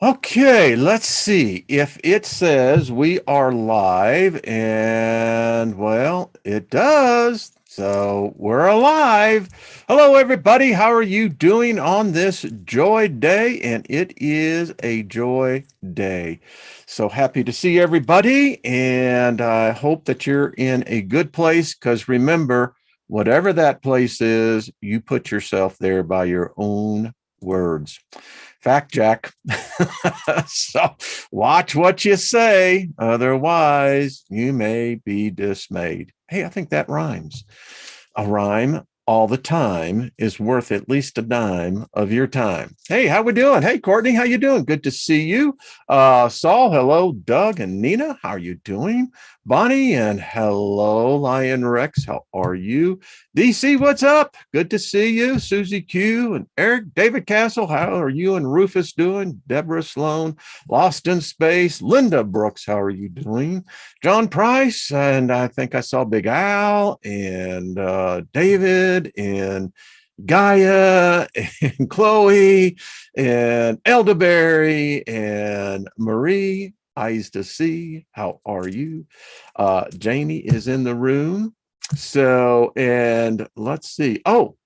Okay, let's see if it says we are live, and well, it does. So we're alive. Hello, everybody. How are you doing on this joy day? And it is a joy day. So happy to see everybody. And I hope that you're in a good place because remember, whatever that place is, you put yourself there by your own words. Fact Jack. So watch what you say. Otherwise, you may be dismayed. Hey, I think that rhymes. A rhyme all the time is worth at least a dime of your time. Hey, how we doing? Hey, Courtney, how you doing? Good to see you. Saul, hello. Doug and Nina, how are you doing? Bonnie and hello, Lion Rex. How are you? DC, what's up? Good to see you. Susie Q and Eric, David Castle, how are you and Rufus doing? Deborah Sloan, Lost in Space, Linda Brooks, how are you doing? John Price, and I think I saw Big Al and David and Gaia and Chloe and Elderberry and Marie. Eyes to see. How are you? Janie is in the room. So, and let's see. Oh,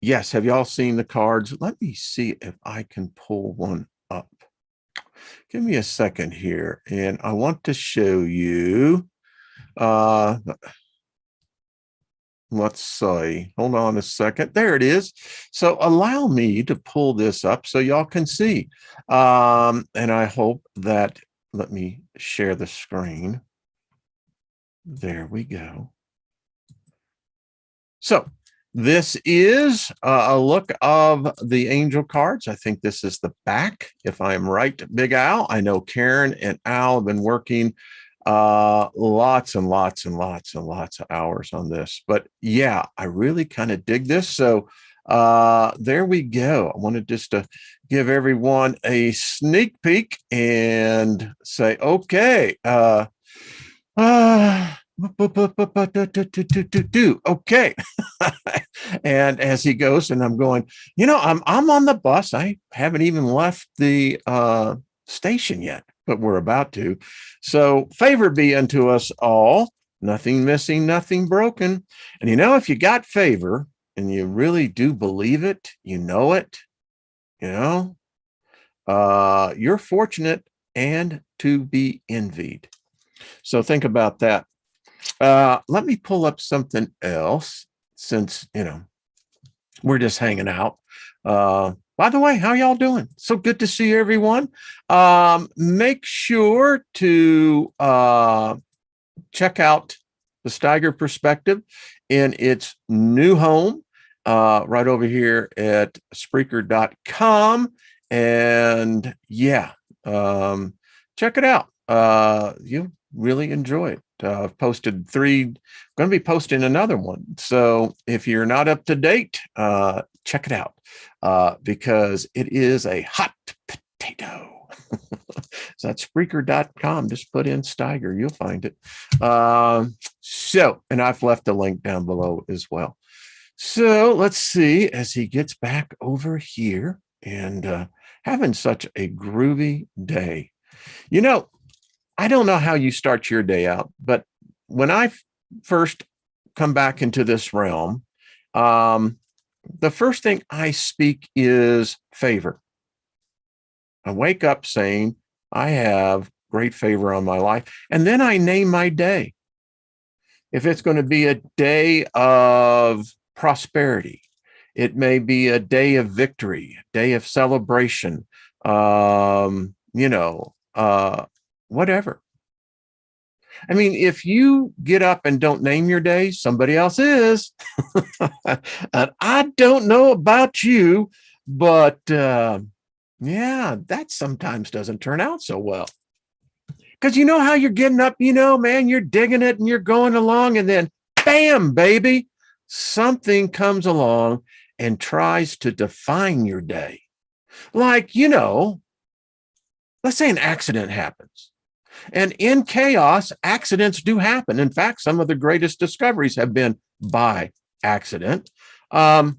yes. Have y'all seen the cards? Let me see if I can pull one up. Give me a second here. And I want to show you, let's see, hold on a second. There it is. So allow me to pull this up so y'all can see. And I hope that, let me share the screen. There we go. So this is a look of the angel cards. I think this is the back, if I'm right, Big Al. I know Karen and Al have been working lots and lots and lots and lots of hours on this. But yeah, I really kind of dig this. So there we go. I wanted just to give everyone a sneak peek and say, okay, okay. And as he goes, and I'm going, I'm on the bus. I haven't even left the station yet, but we're about to. So favor be unto us all, nothing missing, nothing broken. And if you got favor and you really do believe it, you're fortunate and to be envied. So think about that. Let me pull up something else since, we're just hanging out. By the way, how y'all doing? So good to see everyone. Make sure to check out the Steiger Perspective in its new home right over here at Spreaker.com. And yeah, check it out. You really enjoy it. I've posted 3, going to be posting another one. So if you're not up to date, check it out because it is a hot potato. So that's Spreaker.com. Just put in Steiger, you'll find it. And I've left a link down below as well. So let's see as he gets back over here and having such a groovy day. I don't know how you start your day out, but when I first come back into this realm, the first thing I speak is favor. I wake up saying, I have great favor on my life. And then I name my day. If it's going to be a day of prosperity, it may be a day of victory, day of celebration, whatever. I mean, if you get up and don't name your day, somebody else is. And I don't know about you, but yeah, that sometimes doesn't turn out so well. Because you know how you're getting up, man, you're digging it and you're going along, and then bam, baby, something comes along and tries to define your day. Like, let's say an accident happens. And in chaos, accidents do happen. In fact, some of the greatest discoveries have been by accident. Um,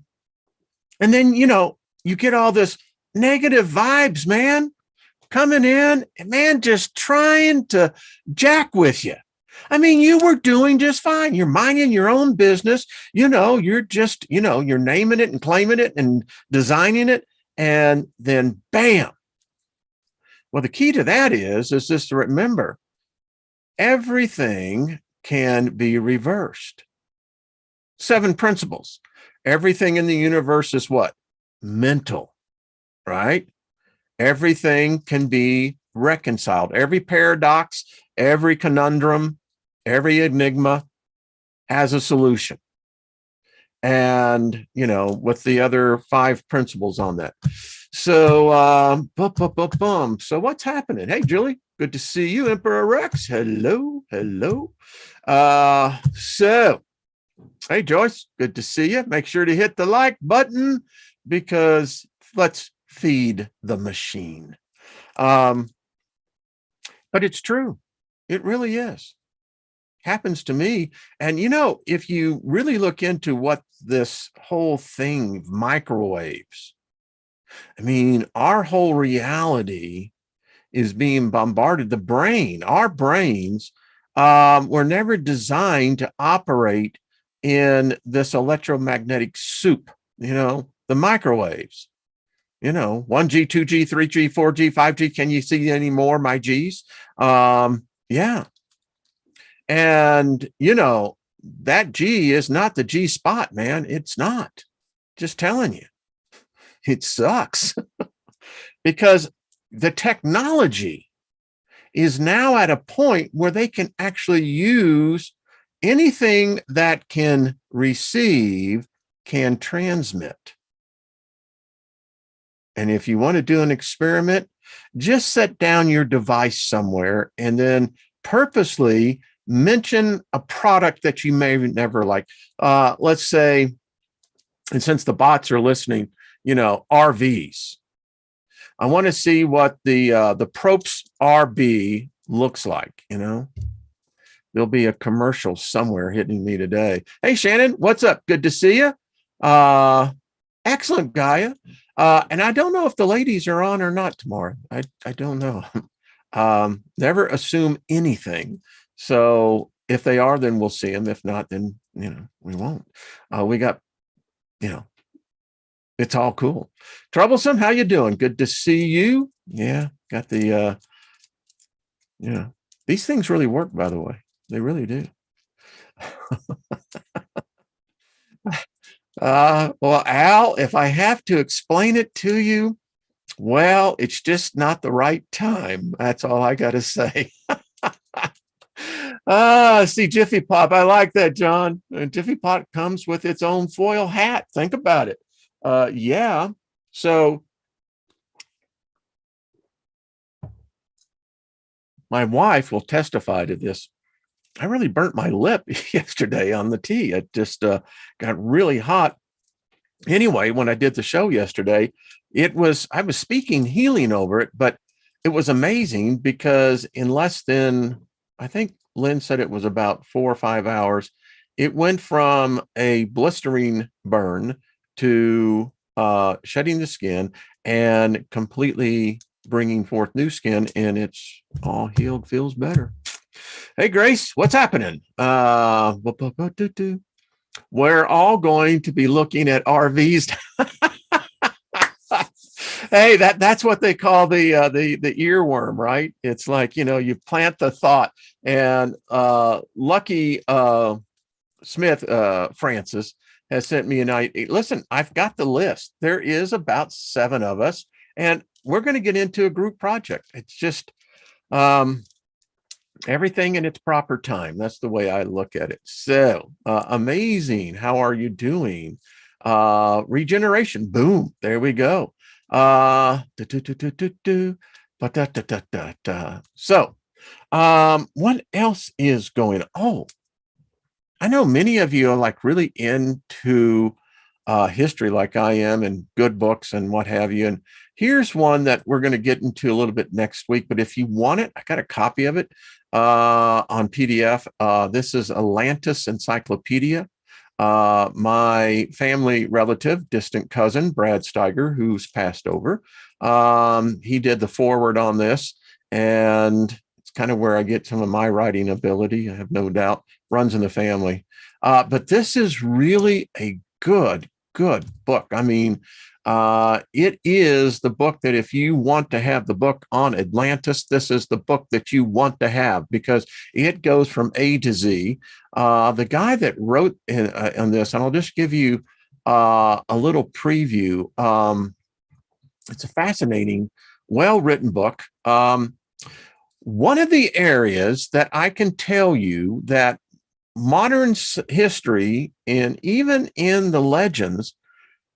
and then, you get all this negative vibes, man, coming in, and man, just trying to jack with you. I mean, you were doing just fine. You're minding your own business. You're just, you're naming it and claiming it and designing it. And then bam. Well, the key to that is just to remember everything can be reversed. 7 principles. Everything in the universe is what? Mental, right? Everything can be reconciled. Every paradox, every conundrum, every enigma has a solution. And, with the other 5 principles on that. So, So what's happening? Hey, Julie, good to see you. Emperor Rex. Hello. So, hey, Joyce, good to see you. Make sure to hit the like button because let's feed the machine. But it's true. It really is. Happens to me. And, if you really look into what this whole thing, microwaves, I mean, our whole reality is being bombarded. The brain, our brains, were never designed to operate in this electromagnetic soup, the microwaves, 1G, 2G, 3G, 4G, 5G. Can you see any more, my G's? Yeah. And, that G is not the G spot, man. It's not. Just telling you. It sucks because the technology is now at a point where they can actually use anything that can receive, can transmit. And if you want to do an experiment, just set down your device somewhere and then purposely mention a product that you may never like. Let's say, and since the bots are listening, RVs. I want to see what the Propes RB looks like. There'll be a commercial somewhere hitting me today. Hey, Shannon, what's up? Good to see you. Excellent, Gaia. And I don't know if the ladies are on or not tomorrow. I don't know. Never assume anything. So if they are, then we'll see them. If not, then, we won't. We got, it's all cool. Troublesome, how you doing? Good to see you. Yeah, got the, these things really work, by the way. They really do. Well, Al, if I have to explain it to you, well, it's just not the right time. That's all I got to say. See, Jiffy Pop. I like that, John. And Jiffy Pop comes with its own foil hat. Think about it. Yeah. So my wife will testify to this. I really burnt my lip yesterday on the tea. It just got really hot. Anyway, when I did the show yesterday, I was speaking healing over it, but it was amazing because in less than, I think Lynn said it was about 4 or 5 hours, it went from a blistering burn to shedding the skin and completely bringing forth new skin, and it's all healed, feels better. Hey, Grace, what's happening? We're all going to be looking at RVs. Hey, that's what they call the earworm, right? It's like, you plant the thought. And Lucky Smith, Francis, has sent me listen, I've got the list. There is about 7 of us, and we're going to get into a group project. It's just everything in its proper time. That's the way I look at it. So amazing. How are you doing? Regeneration. Boom. There we go. So what else is going on? Oh, I know many of you are like really into history like I am, and good books and what have you. And here's one that we're going to get into a little bit next week. But if you want it, I got a copy of it on PDF. This is Atlantis Encyclopedia. My family relative, distant cousin, Brad Steiger, who's passed over, he did the foreword on this, and it's kind of where I get some of my writing ability. I have no doubt runs in the family. But this is really a good book. I mean, it is the book that if you want to have the book on Atlantis, this is the book that you want to have, because it goes from A to Z. The guy that wrote on this, and I'll just give you a little preview. It's a fascinating, well-written book. One of the areas that I can tell you that modern history and even in the legends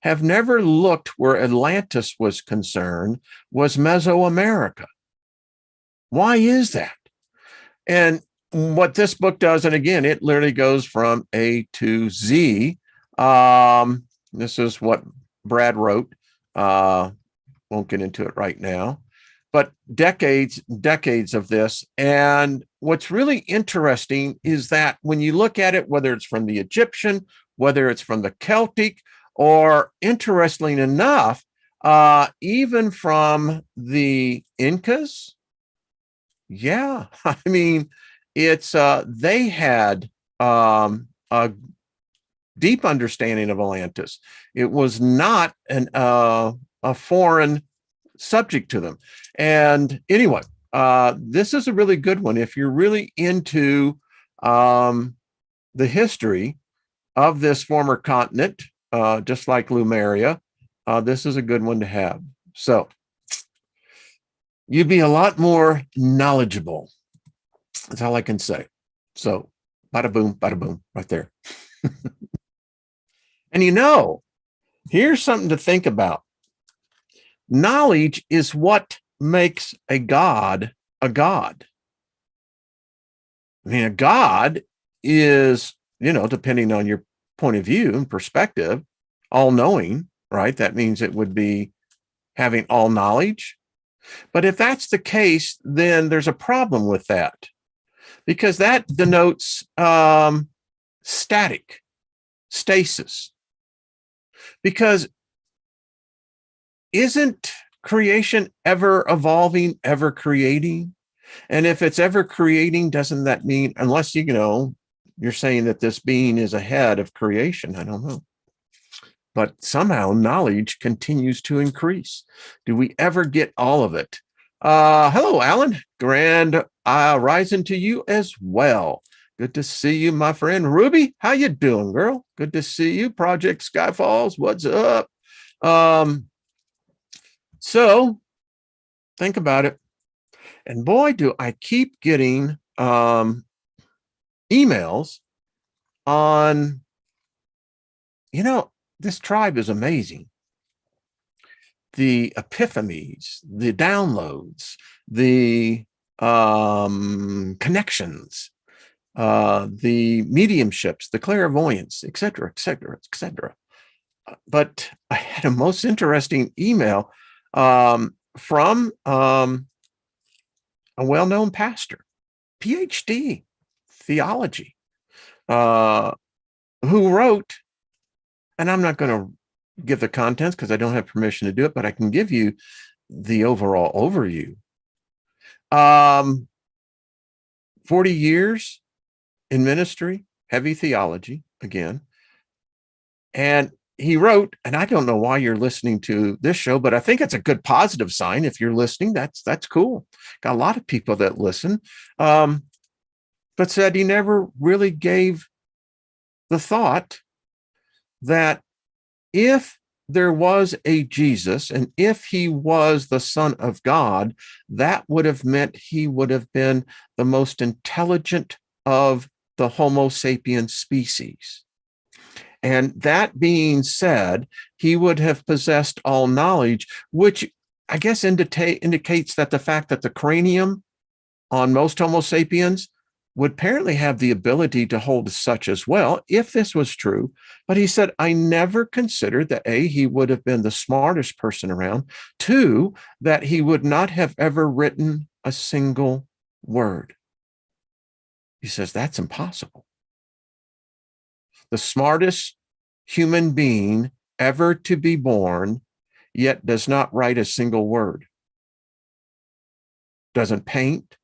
have never looked where Atlantis was concerned was Mesoamerica. Why is that? And what this book does, and again, it literally goes from A to Z. This is what Brad wrote. Won't get into it right now, but decades of this. And what's really interesting is that when you look at it, whether it's from the Egyptian, whether it's from the Celtic, or interestingly enough, even from the Incas, yeah, I mean, it's they had a deep understanding of Atlantis. It was not a foreign subject to them. And anyway, this is a really good one if you're really into the history of this former continent. Just like Lemuria, this is a good one to have. So you'd be a lot more knowledgeable. That's all I can say. So bada boom, right there. And here's something to think about. Knowledge is what makes a god a god. I mean, a god is, depending on your point of view and perspective, all-knowing, right? That means it would be having all knowledge. But if that's the case, then there's a problem with that, because that denotes stasis. Because isn't creation ever evolving, ever creating? And if it's ever creating, doesn't that mean, unless you're saying that this being is ahead of creation, I don't know. But somehow knowledge continues to increase. Do we ever get all of it? Hello, Alan. Grand rising to you as well. Good to see you, my friend. Ruby, how you doing, girl? Good to see you. Project Skyfalls, what's up? So think about it. And boy, do I keep getting emails on, this tribe is amazing. The epiphanies, the downloads, the connections, the mediumships, the clairvoyance, et cetera, et cetera, et cetera. But I had a most interesting email from a well-known pastor, PhD, theology, who wrote, and I'm not going to give the contents because I don't have permission to do it, but I can give you the overall overview. 40 years in ministry, heavy theology, again. And he wrote, and I don't know why you're listening to this show, but I think it's a good positive sign. If you're listening, that's cool. Got a lot of people that listen, but said he never really gave the thought that if there was a Jesus and if he was the Son of God, that would have meant he would have been the most intelligent of the Homo sapiens species. And that being said, he would have possessed all knowledge, which I guess indicates that the fact that the cranium on most Homo sapiens would apparently have the ability to hold such as well, if this was true. But he said, I never considered that A, he would have been the smartest person around, 2, that he would not have ever written a single word. He says, that's impossible. the smartest human being ever to be born, yet does not write a single word, doesn't paint,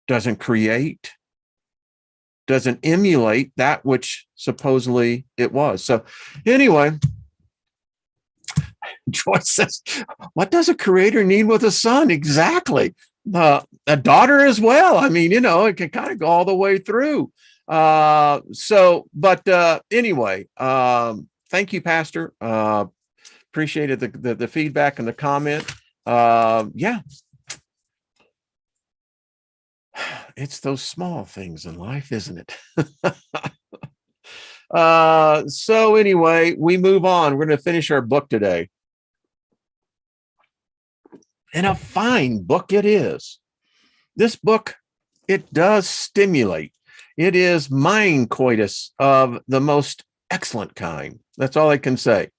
doesn't create, doesn't emulate that which supposedly it was. So anyway, Joyce says, what does a creator need with a son? Exactly. A daughter as well. I mean, it can kind of go all the way through. Anyway, thank you, Pastor. Appreciated the feedback and the comment. Yeah. It's those small things in life, isn't it? So anyway, we move on. We're going to finish our book today. And a fine book it is. This book, it does stimulate. It is mind coitus of the most excellent kind. That's all I can say.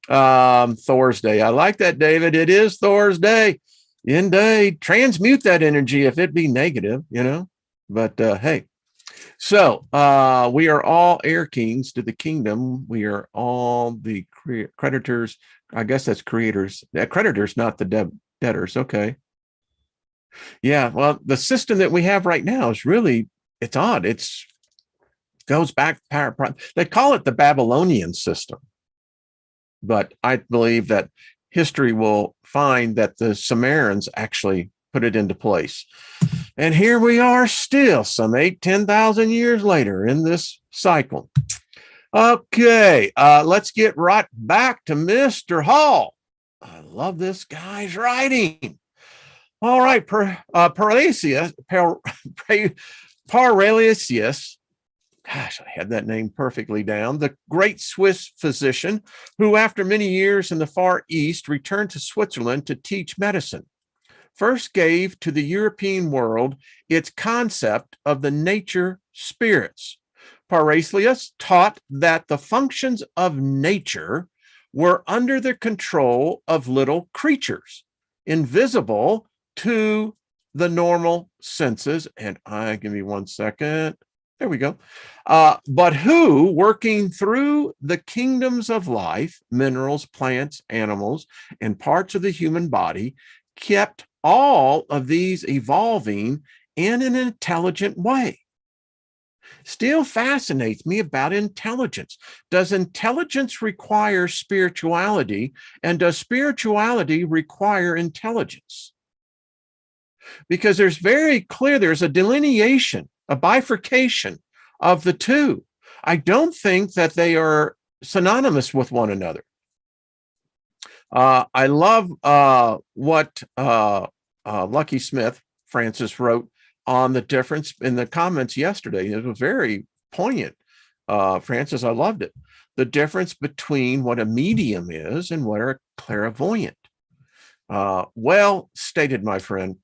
Thor's Day. I like that, David. It is Thor's Day. Indeed. Transmute that energy if it be negative, But hey. So we are all heir kings to the kingdom. We are all the creditors. I guess that's creators. Creditors, not the debtors. Okay. Yeah. Well, the system that we have right now is really, it's odd. It's goes back. They call it the Babylonian system. But I believe that history will find that the Sumerians actually put it into place. And here we are still some 10,000 years later in this cycle. Okay, let's get right back to Mr. Hall. I love this guy's writing. All right, Paracelsus, gosh, I had that name perfectly down, the great Swiss physician who, after many years in the Far East, returned to Switzerland to teach medicine, first gave to the European world its concept of the nature spirits. Paracelsus taught that the functions of nature were under the control of little creatures, invisible to the normal senses. And give me 1 second. There we go. But who, working through the kingdoms of life, minerals, plants, animals, and parts of the human body, kept all of these evolving in an intelligent way. Still fascinates me about intelligence. Does intelligence require spirituality? And does spirituality require intelligence? Because there's a delineation, a bifurcation of the two. I don't think that they are synonymous with one another. I love what Lucky Smith, Francis, wrote on the difference in the comments yesterday. It was very poignant. Francis, I loved it. The difference between what a medium is and what a clairvoyant. Well stated, my friend.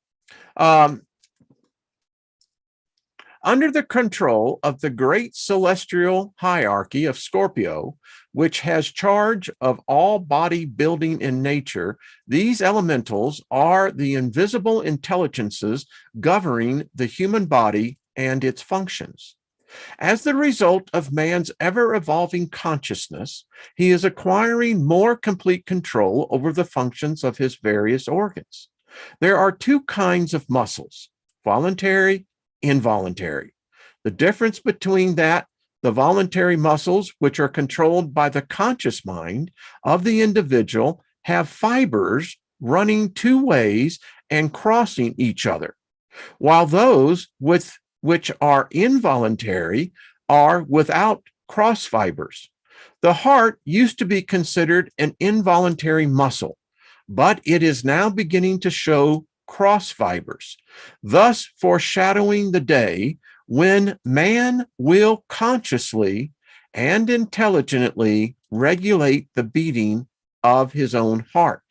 Under the control of the great celestial hierarchy of Scorpio, which has charge of all body building in nature, these elementals are the invisible intelligences governing the human body and its functions. As the result of man's ever-evolving consciousness, he is acquiring more complete control over the functions of his various organs. There are two kinds of muscles, voluntary, involuntary. The difference between the voluntary muscles, which are controlled by the conscious mind of the individual, have fibers running two ways and crossing each other, while those which are involuntary are without cross fibers. The heart used to be considered an involuntary muscle, but it is now beginning to show cross fibers, thus foreshadowing the day when man will consciously and intelligently regulate the beating of his own heart.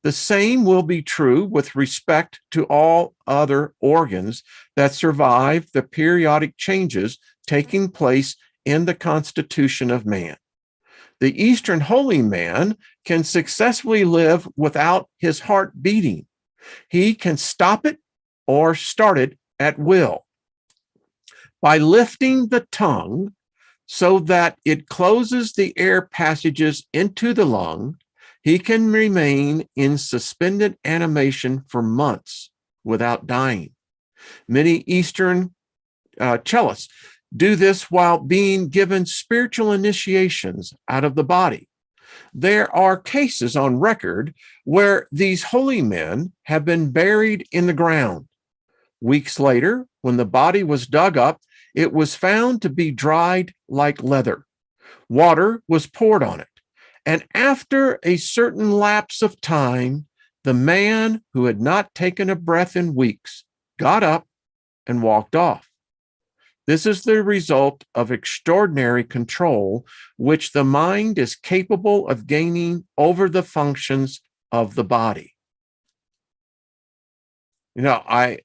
The same will be true with respect to all other organs that survive the periodic changes taking place in the constitution of man. The Eastern holy man can successfully live without his heart beating. He can stop it or start it at will. By lifting the tongue, so that it closes the air passages into the lung, he can remain in suspended animation for months without dying. Many Eastern cellists do this while being given spiritual initiations out of the body. There are cases on record where these holy men have been buried in the ground. Weeks later, when the body was dug up, it was found to be dried like leather. Water was poured on it. And after a certain lapse of time, the man who had not taken a breath in weeks got up and walked off. This is the result of extraordinary control, which the mind is capable of gaining over the functions of the body. You know, I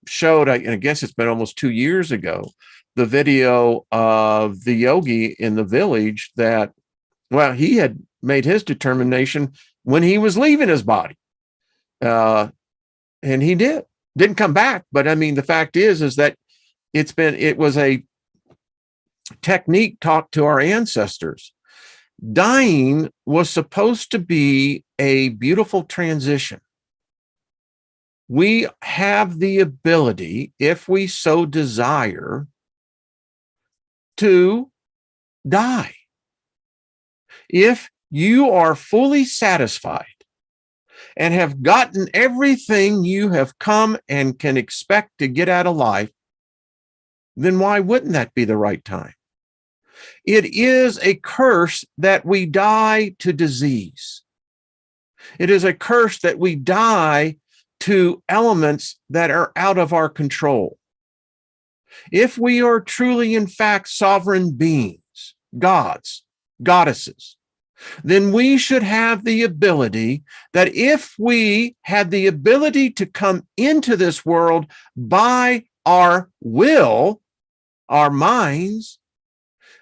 showed, I guess it's been almost 2 years ago, the video of the yogi in the village that, well, he had made his determination when he was leaving his body. And he didn't come back. But I mean, the fact is that it was a technique taught to our ancestors. Dying was supposed to be a beautiful transition. We have the ability, if we so desire, to die. If you are fully satisfied and have gotten everything you have come and can expect to get out of life, then why wouldn't that be the right time? It is a curse that we die to disease. It is a curse that we die to elements that are out of our control. If we are truly, in fact, sovereign beings, gods, goddesses, then we should have the ability that if we had the ability to come into this world by our will, our minds,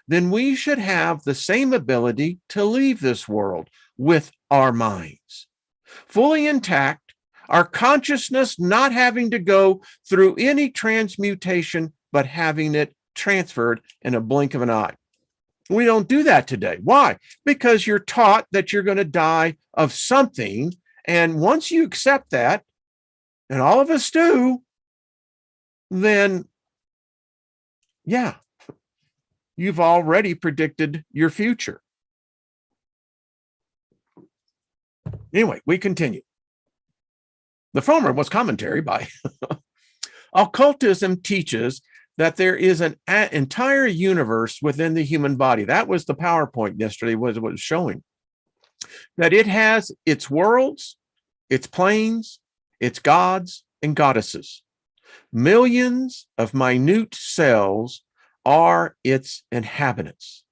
then we should have the same ability to leave this world with our minds, fully intact, our consciousness not having to go through any transmutation, but having it transferred in a blink of an eye. We don't do that today. Why? Because you're taught that you're going to die of something. And once you accept that, and all of us do, then, yeah, you've already predicted your future. Anyway, we continue. The former was commentary by Occultism teaches that there is an entire universe within the human body. That was the PowerPoint yesterday, was what it was showing. That it has its worlds, its planes, its gods and goddesses. Millions of minute cells are its inhabitants.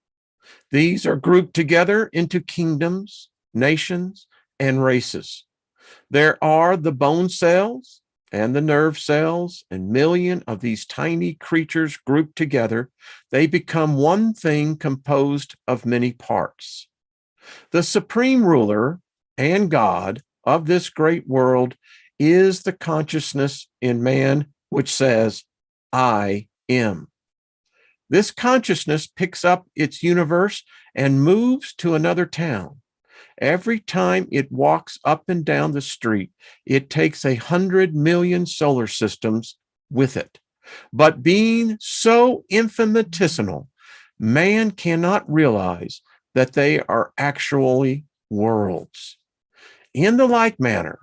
These are grouped together into kingdoms, nations, and races. There are the bone cells and the nerve cells, and million of these tiny creatures grouped together. They become one thing composed of many parts. The supreme ruler and God of this great world is the consciousness in man, which says, I am. This consciousness picks up its universe and moves to another town. Every time it walks up and down the street, it takes 100 million solar systems with it. But being so infinitesimal, man cannot realize that they are actually worlds. In the like manner,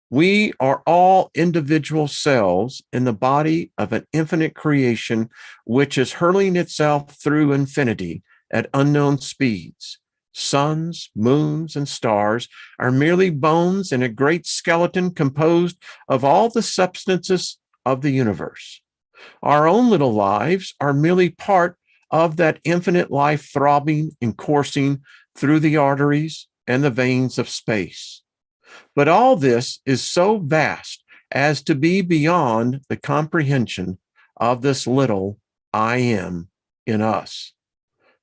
we are all individual cells in the body of an infinite creation, which is hurling itself through infinity at unknown speeds. Suns, moons, and stars are merely bones in a great skeleton composed of all the substances of the universe. Our own little lives are merely part of that infinite life throbbing and coursing through the arteries and the veins of space. But all this is so vast as to be beyond the comprehension of this little I am in us.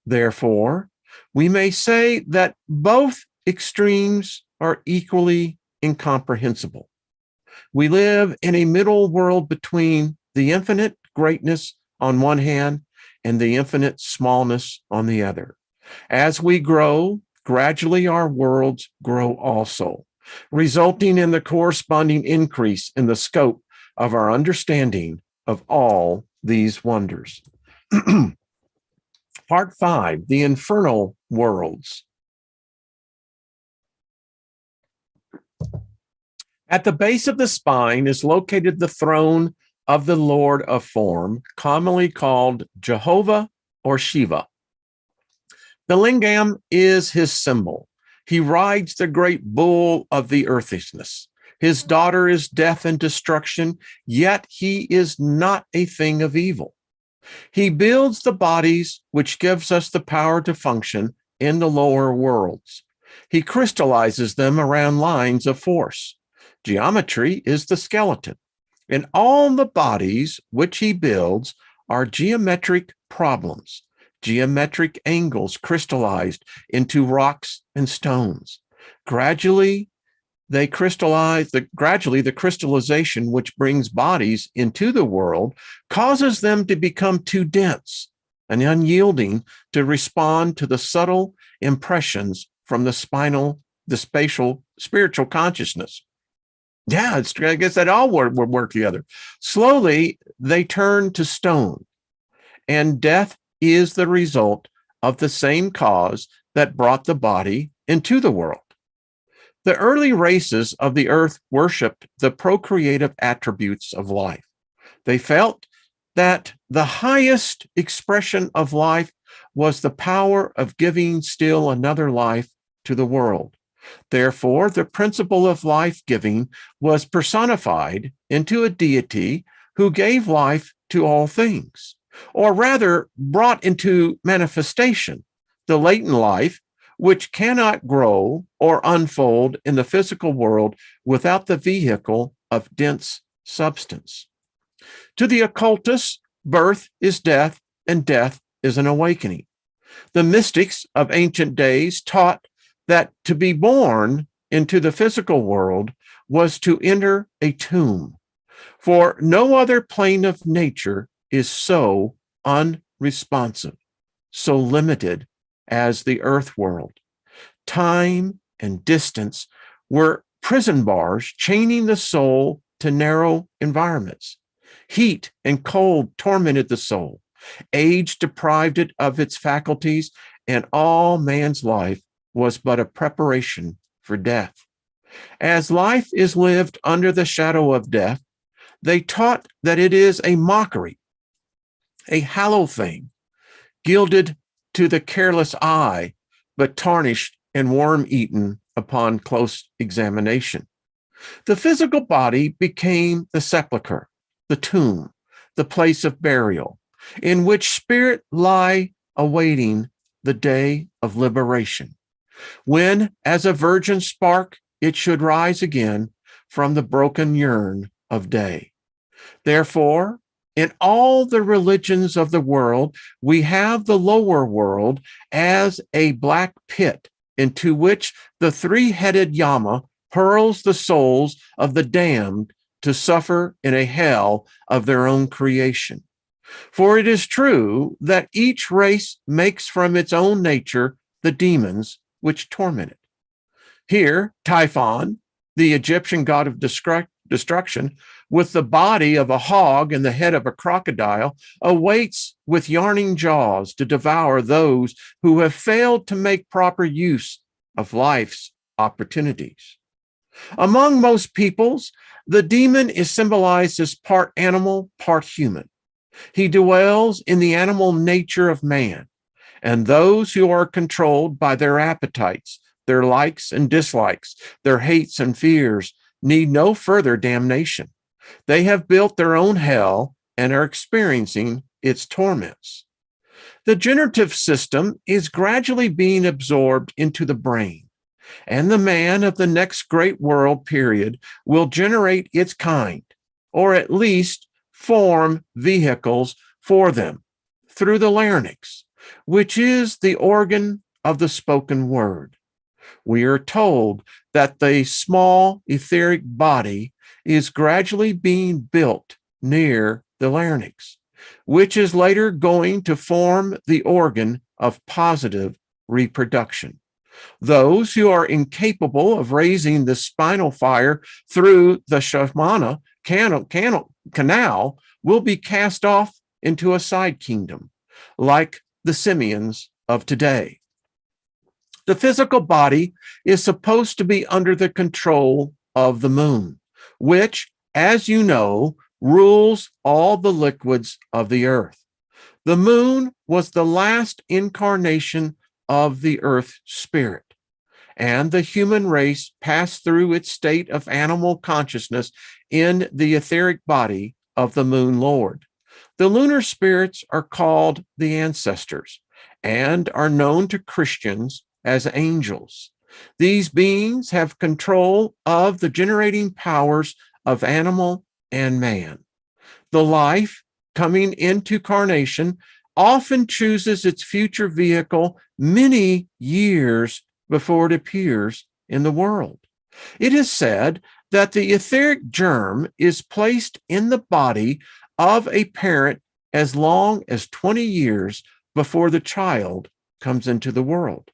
Therefore, we may say that both extremes are equally incomprehensible. We live in a middle world between the infinite greatness on one hand and the infinite smallness on the other. As we grow, gradually our worlds grow also, resulting in the corresponding increase in the scope of our understanding of all these wonders. Part 5, the infernal worlds. At the base of the spine is located the throne of the Lord of Form, commonly called Jehovah or Shiva. The lingam is his symbol. He rides the great bull of the earthiness. His daughter is death and destruction, yet he is not a thing of evil. He builds the bodies which gives us the power to function in the lower worlds. He crystallizes them around lines of force. Geometry is the skeleton, and all the bodies which he builds are geometric problems, geometric angles crystallized into rocks and stones. Gradually, the crystallization which brings bodies into the world causes them to become too dense and unyielding to respond to the subtle impressions from the spiritual consciousness. Yeah, I guess that all would work together. Slowly, they turn to stone, and death is the result of the same cause that brought the body into the world. The early races of the earth worshiped the procreative attributes of life. They felt that the highest expression of life was the power of giving still another life to the world. Therefore, the principle of life-giving was personified into a deity who gave life to all things, or rather brought into manifestation the latent life which cannot grow or unfold in the physical world without the vehicle of dense substance. To the occultists, birth is death, and death is an awakening. The mystics of ancient days taught that to be born into the physical world was to enter a tomb, for no other plane of nature is so unresponsive, so limited as the earth world. Time and distance were prison bars chaining the soul to narrow environments. Heat and cold tormented the soul. Age deprived it of its faculties, and all man's life was but a preparation for death. As life is lived under the shadow of death, they taught that it is a mockery, a hollow thing, gilded to the careless eye, but tarnished and worm-eaten upon close examination. The physical body became the sepulcher, the tomb, the place of burial, in which spirit lie awaiting the day of liberation, when, as a virgin spark, it should rise again from the broken urn of day. Therefore, in all the religions of the world, we have the lower world as a black pit into which the three-headed Yama hurls the souls of the damned to suffer in a hell of their own creation. For it is true that each race makes from its own nature the demons which torment it. Here, Typhon, the Egyptian god of destruction, with the body of a hog and the head of a crocodile, awaits with yarning jaws to devour those who have failed to make proper use of life's opportunities. Among most peoples, the demon is symbolized as part animal, part human. He dwells in the animal nature of man, and those who are controlled by their appetites, their likes and dislikes, their hates and fears, need no further damnation. They have built their own hell and are experiencing its torments. The generative system is gradually being absorbed into the brain, and the man of the next great world period will generate its kind, or at least form vehicles for them through the larynx, which is the organ of the spoken word. We are told that the small etheric body is gradually being built near the larynx, which is later going to form the organ of positive reproduction. Those who are incapable of raising the spinal fire through the Shamana canal will be cast off into a side kingdom, like the simians of today. The physical body is supposed to be under the control of the moon, which, as you know, rules all the liquids of the earth. The moon was the last incarnation of the earth spirit, and the human race passed through its state of animal consciousness in the etheric body of the moon lord. The lunar spirits are called the ancestors and are known to Christians as angels. These beings have control of the generating powers of animal and man. The life coming into carnation often chooses its future vehicle many years before it appears in the world. It is said that the etheric germ is placed in the body of a parent as long as 20 years before the child comes into the world.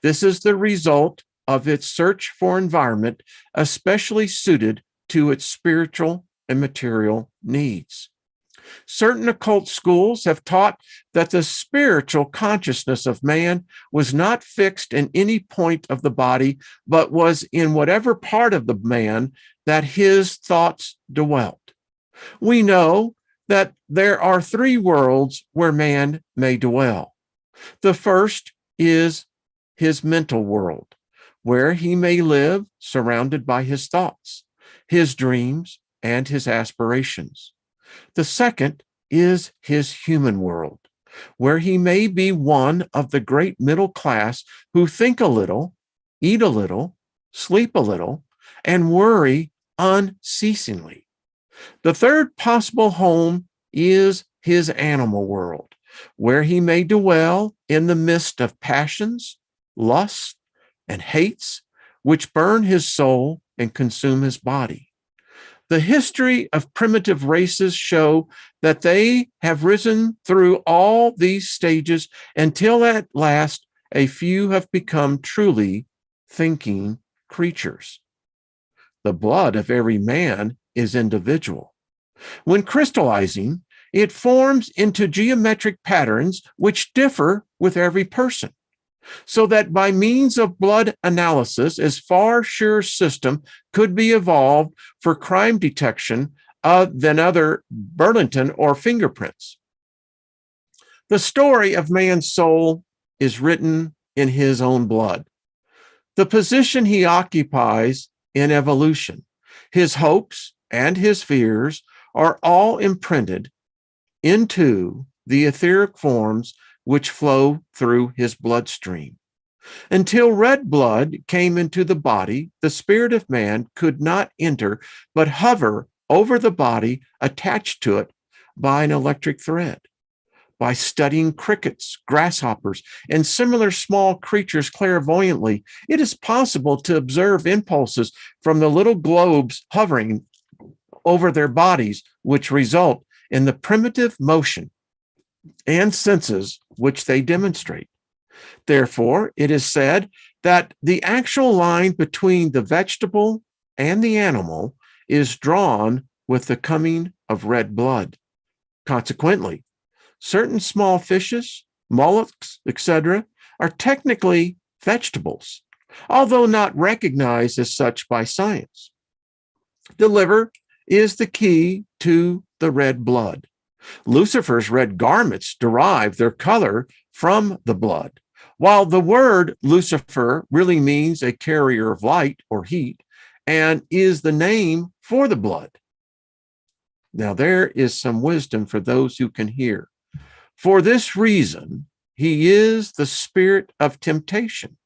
This is the result of its search for environment, especially suited to its spiritual and material needs. Certain occult schools have taught that the spiritual consciousness of man was not fixed in any point of the body, but was in whatever part of the man that his thoughts dwelt. We know that there are three worlds where man may dwell. The first is his mental world, where he may live surrounded by his thoughts, his dreams, and his aspirations. The second is his human world, where he may be one of the great middle class who think a little, eat a little, sleep a little, and worry unceasingly. The third possible home is his animal world, where he may dwell in the midst of passions, lusts, and hates, which burn his soul and consume his body. The history of primitive races show that they have risen through all these stages until at last a few have become truly thinking creatures. The blood of every man is individual. When crystallizing, it forms into geometric patterns which differ with every person, so that by means of blood analysis, a far surer system could be evolved for crime detection than other Burlington or fingerprints. The story of man's soul is written in his own blood. The position he occupies in evolution, his hopes and his fears are all imprinted into the etheric forms which flow through his bloodstream. Until red blood came into the body, the spirit of man could not enter, but hover over the body attached to it by an electric thread. By studying crickets, grasshoppers, and similar small creatures clairvoyantly, it is possible to observe impulses from the little globes hovering over their bodies, which result in the primitive motion and senses which they demonstrate. Therefore, it is said that the actual line between the vegetable and the animal is drawn with the coming of red blood. Consequently, certain small fishes, mollusks, etc., are technically vegetables, although not recognized as such by science. The liver is the key to the red blood. Lucifer's red garments derive their color from the blood, while the word Lucifer really means a carrier of light or heat and is the name for the blood. Now, there is some wisdom for those who can hear. For this reason, he is the spirit of temptation.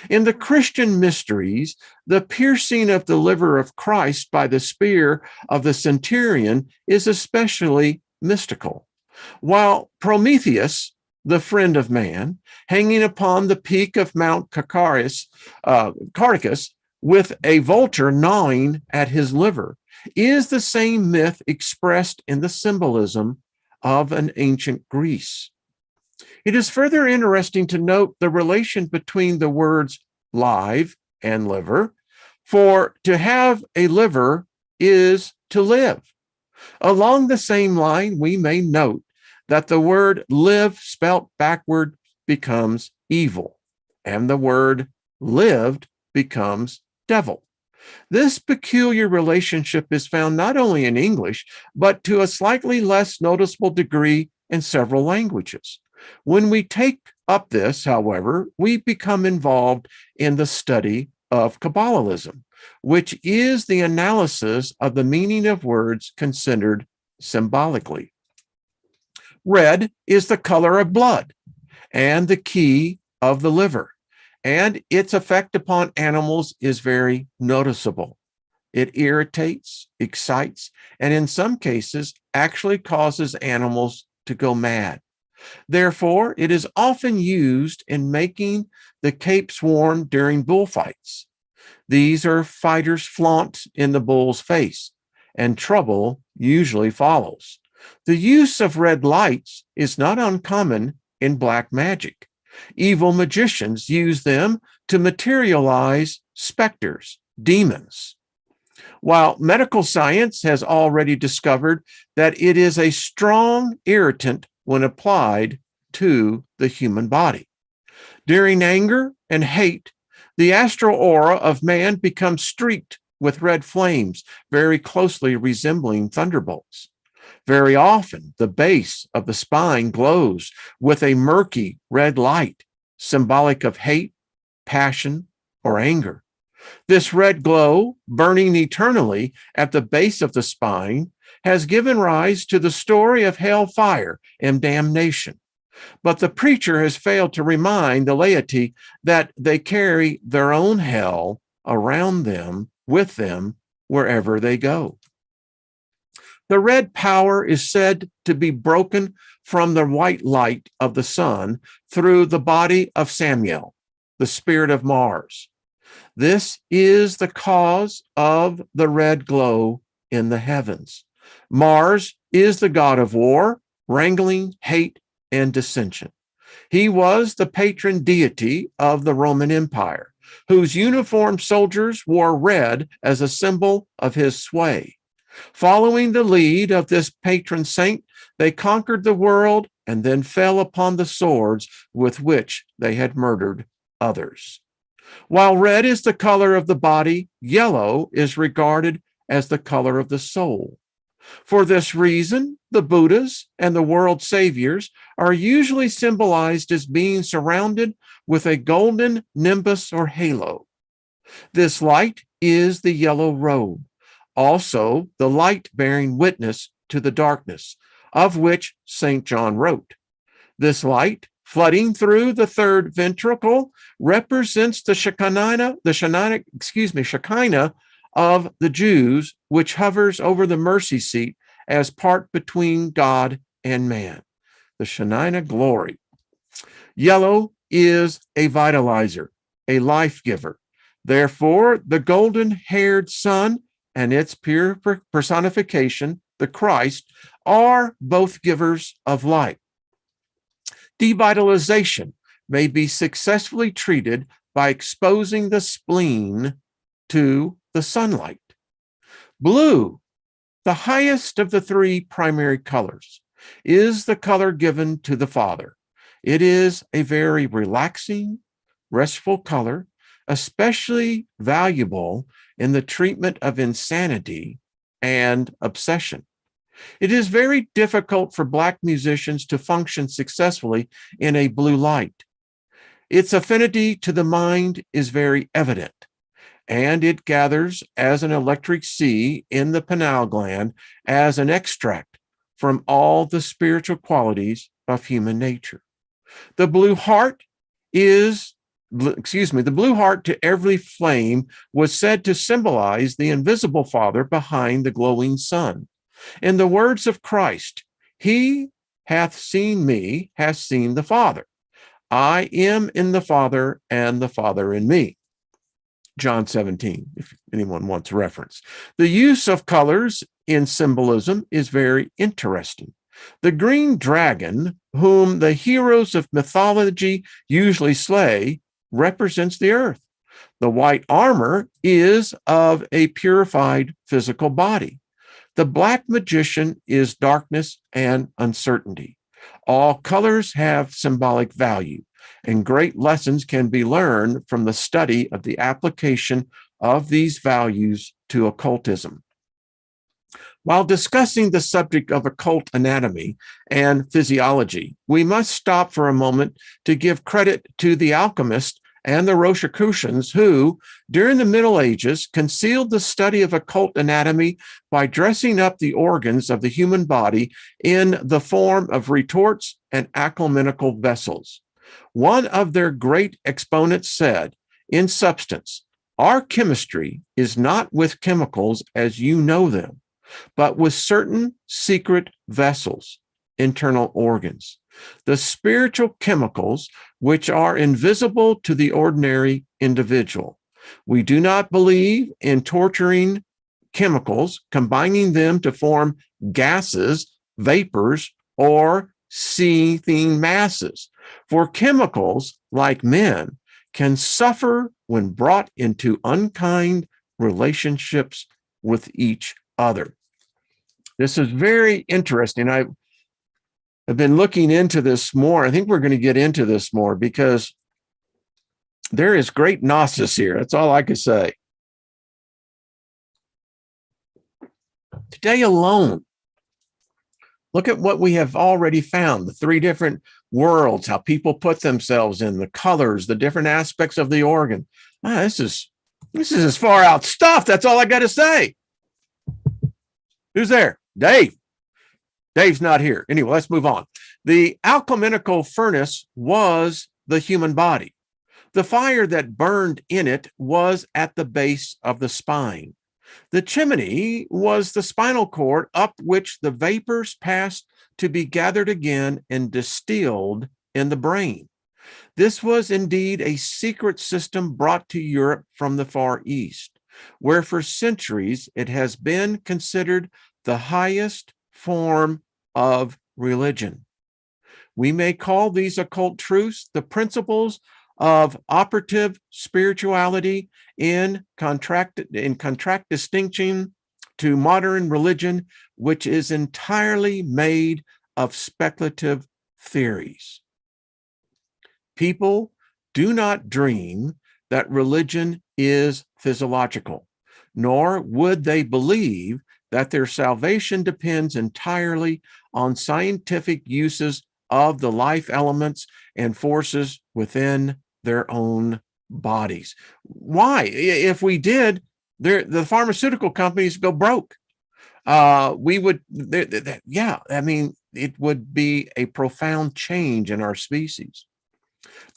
In the Christian mysteries, the piercing of the liver of Christ by the spear of the centurion is especially mystical, while Prometheus, the friend of man, hanging upon the peak of Mount Caracus with a vulture gnawing at his liver, is the same myth expressed in the symbolism of an ancient Greece. It is further interesting to note the relation between the words live and liver, for to have a liver is to live. Along the same line, we may note that the word live spelt backward becomes evil, and the word lived becomes devil. This peculiar relationship is found not only in English, but to a slightly less noticeable degree in several languages. When we take up this, however, we become involved in the study of Kabbalism, which is the analysis of the meaning of words considered symbolically. Red is the color of blood and the key of the liver, and its effect upon animals is very noticeable. It irritates, excites, and in some cases actually causes animals to go mad. Therefore, it is often used in making the capes worn during bullfights. These are fighters' flaunt in the bull's face, and trouble usually follows. The use of red lights is not uncommon in black magic. Evil magicians use them to materialize specters, demons. While medical science has already discovered that it is a strong irritant when applied to the human body. During anger and hate, the astral aura of man becomes streaked with red flames, very closely resembling thunderbolts. Very often, the base of the spine glows with a murky red light, symbolic of hate, passion, or anger. This red glow, burning eternally at the base of the spine, has given rise to the story of hellfire and damnation. But the preacher has failed to remind the laity that they carry their own hell around them, with them, wherever they go. The red power is said to be broken from the white light of the sun through the body of Samuel, the spirit of Mars. This is the cause of the red glow in the heavens. Mars is the god of war, wrangling, hate, and dissension. He was the patron deity of the Roman Empire, whose uniformed soldiers wore red as a symbol of his sway. Following the lead of this patron saint, they conquered the world and then fell upon the swords with which they had murdered others. While red is the color of the body, yellow is regarded as the color of the soul. For this reason, the Buddhas and the world saviors are usually symbolized as being surrounded with a golden nimbus or halo. This light is the yellow robe, also the light bearing witness to the darkness, of which St. John wrote. This light, flooding through the third ventricle, represents the Shekinah of the Jews, which hovers over the mercy seat as part between God and man, the Shekinah glory. Yellow is a vitalizer, a life giver. Therefore, the golden-haired sun and its pure personification, the Christ, are both givers of life. Devitalization may be successfully treated by exposing the spleen to the sunlight. Blue, the highest of the three primary colors, is the color given to the Father. It is a very relaxing, restful color, especially valuable in the treatment of insanity and obsession. It is very difficult for Black musicians to function successfully in a blue light. Its affinity to the mind is very evident, and it gathers as an electric sea in the pineal gland as an extract from all the spiritual qualities of human nature. The blue heart to every flame was said to symbolize the invisible Father behind the glowing sun. In the words of Christ, "He hath seen me, hath seen the Father. I am in the Father, and the Father in me." John 17, if anyone wants reference. The use of colors in symbolism is very interesting. The green dragon, whom the heroes of mythology usually slay, represents the earth. The white armor is of a purified physical body. The black magician is darkness and uncertainty. All colors have symbolic value, and great lessons can be learned from the study of the application of these values to occultism. While discussing the subject of occult anatomy and physiology, we must stop for a moment to give credit to the alchemists and the Rosicrucians who, during the Middle Ages, concealed the study of occult anatomy by dressing up the organs of the human body in the form of retorts and alchemical vessels. One of their great exponents said, in substance, our chemistry is not with chemicals as you know them, but with certain secret vessels, internal organs, the spiritual chemicals which are invisible to the ordinary individual. We do not believe in torturing chemicals, combining them to form gases, vapors, or seething masses. For chemicals, like men, can suffer when brought into unkind relationships with each other. This is very interesting. I've been looking into this more. I think we're going to get into this more because there is great gnosis here. That's all I can say. Today alone, look at what we have already found, the 3 different worlds, how people put themselves in, the colors, the different aspects of the organ. This is as far out stuff. That's all I got to say. Who's there? Dave. Dave's not here. Anyway, let's move on. The alchemical furnace was the human body. The fire that burned in it was at the base of the spine. The chimney was the spinal cord up which the vapors passed to be gathered again and distilled in the brain. This was indeed a secret system brought to Europe from the Far East, where for centuries it has been considered the highest form of religion. We may call these occult truths the principles of operative spirituality in contract distinction to modern religion, which is entirely made of speculative theories. People do not dream that religion is physiological, nor would they believe that their salvation depends entirely on scientific uses of the life elements and forces within their own bodies. Why? If we did, the pharmaceutical companies go broke. We would, yeah, I mean, it would be a profound change in our species.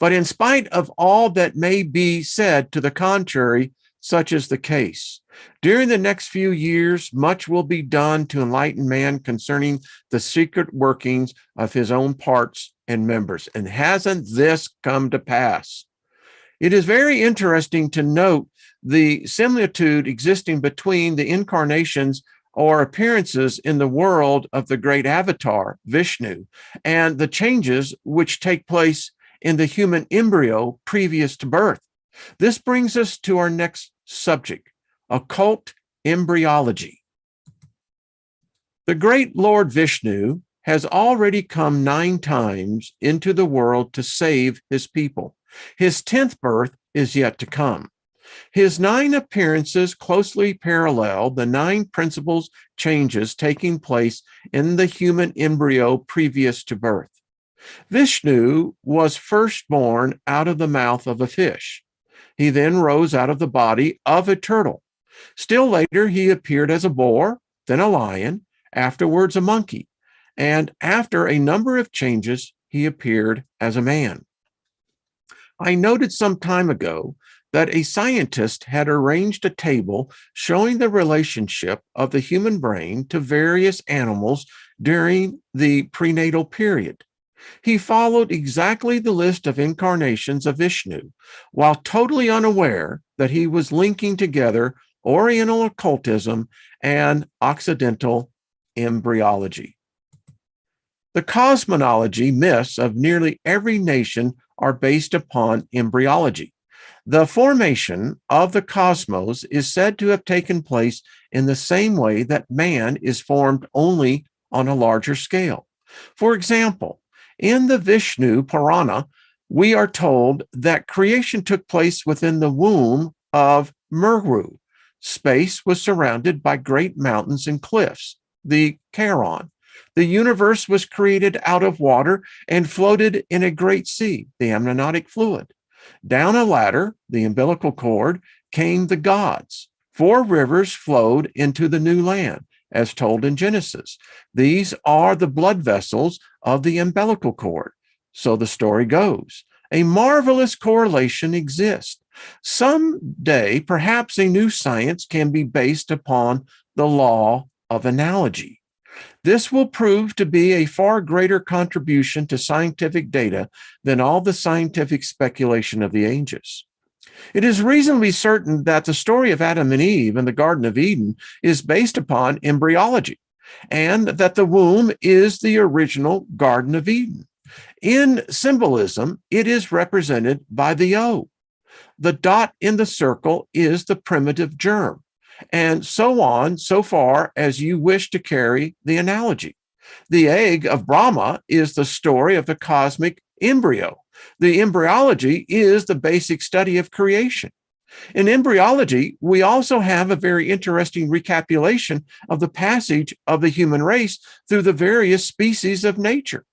But in spite of all that may be said to the contrary, such is the case. During the next few years, much will be done to enlighten man concerning the secret workings of his own parts and members. And hasn't this come to pass? It is very interesting to note the similitude existing between the incarnations or appearances in the world of the great avatar, Vishnu, and the changes which take place in the human embryo previous to birth. This brings us to our next subject, occult embryology. The great Lord Vishnu has already come 9 times into the world to save his people. His 10th birth is yet to come. His 9 appearances closely parallel the 9 principal changes taking place in the human embryo previous to birth. Vishnu was first born out of the mouth of a fish. He then rose out of the body of a turtle. Still later, he appeared as a boar, then a lion, afterwards a monkey, and after a number of changes, he appeared as a man. I noted some time ago that a scientist had arranged a table showing the relationship of the human brain to various animals during the prenatal period. He followed exactly the list of incarnations of Vishnu, while totally unaware that he was linking together Oriental occultism and Occidental embryology. The cosmology myths of nearly every nation are based upon embryology. The formation of the cosmos is said to have taken place in the same way that man is formed, only on a larger scale. For example, in the Vishnu Purana, we are told that creation took place within the womb of Meru. Space was surrounded by great mountains and cliffs, the Charon. The universe was created out of water and floated in a great sea, the amniotic fluid. Down a ladder, the umbilical cord, came the gods. 4 rivers flowed into the new land, as told in Genesis. These are the blood vessels of the umbilical cord. So the story goes. A marvelous correlation exists. Someday, perhaps a new science can be based upon the law of analogy. This will prove to be a far greater contribution to scientific data than all the scientific speculation of the ages. It is reasonably certain that the story of Adam and Eve in the Garden of Eden is based upon embryology, and that the womb is the original Garden of Eden. In symbolism, it is represented by the O. The dot in the circle is the primitive germ, and so on, so far as you wish to carry the analogy. The egg of Brahma is the story of the cosmic embryo. The embryology is the basic study of creation. In embryology, we also have a very interesting recapitulation of the passage of the human race through the various species of nature.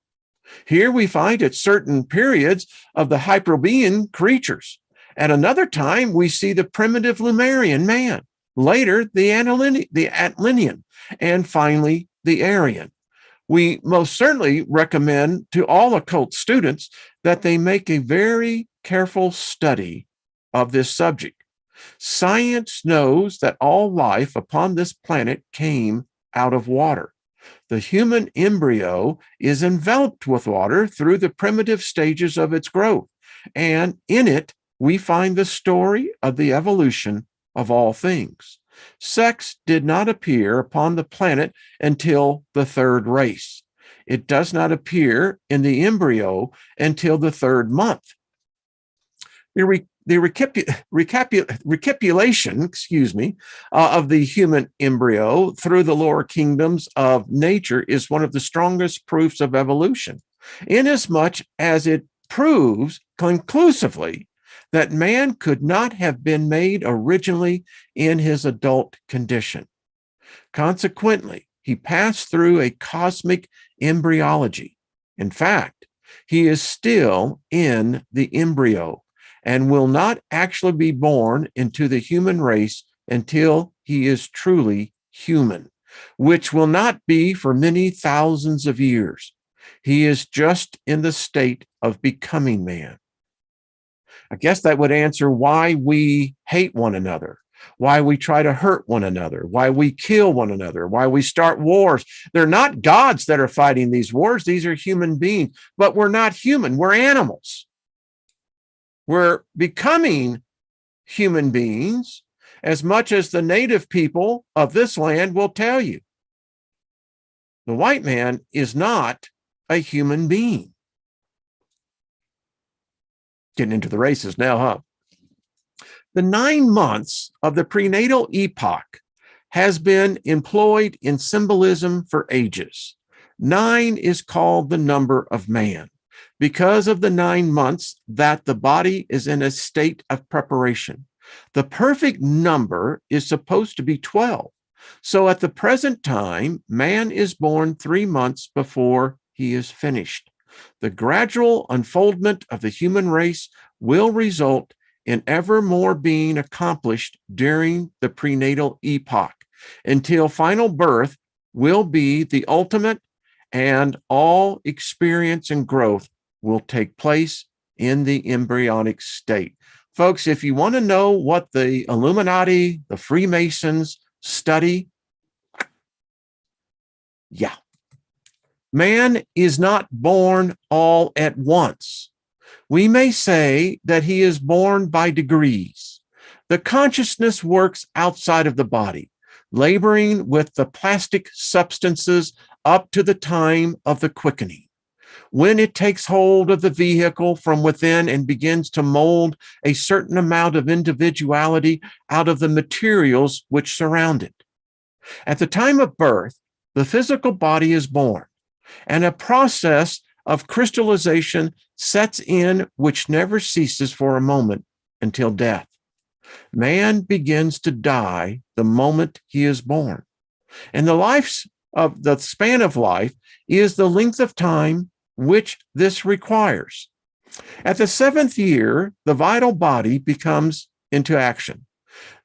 Here we find at certain periods of the Hyperborean creatures. At another time, we see the primitive Lemurian man, later the Atlantean, and finally the Aryan. We most certainly recommend to all occult students that they make a very careful study of this subject. Science knows that all life upon this planet came out of water. The human embryo is enveloped with water through the primitive stages of its growth, and in it we find the story of the evolution of all things. Sex did not appear upon the planet until the third race. It does not appear in the embryo until the third month. The recapitulation, of the human embryo through the lower kingdoms of nature is one of the strongest proofs of evolution, inasmuch as it proves conclusively that man could not have been made originally in his adult condition. Consequently, he passed through a cosmic embryology. In fact, he is still in the embryo and will not actually be born into the human race until he is truly human, which will not be for many thousands of years. He is just in the state of becoming man. I guess that would answer why we hate one another, why we try to hurt one another, why we kill one another, why we start wars. They're not gods that are fighting these wars. These are human beings, but we're not human. We're animals. We're becoming human beings, as much as the native people of this land will tell you. The white man is not a human being. Getting into the races now, huh? The 9 months of the prenatal epoch has been employed in symbolism for ages. 9 is called the number of man because of the 9 months that the body is in a state of preparation. The perfect number is supposed to be 12. So at the present time, man is born 3 months before he is finished. The gradual unfoldment of the human race will result in ever more being accomplished during the prenatal epoch, until final birth will be the ultimate, and all experience and growth will take place in the embryonic state. Folks, if you want to know what the Illuminati, the Freemasons study, man is not born all at once. We may say that he is born by degrees. The consciousness works outside of the body, laboring with the plastic substances up to the time of the quickening, when it takes hold of the vehicle from within and begins to mold a certain amount of individuality out of the materials which surround it. At the time of birth, the physical body is born, and a process of crystallization sets in which never ceases for a moment until death. Man begins to die the moment he is born. And the span of life is the length of time which this requires. At the 7th year, the vital body becomes into action.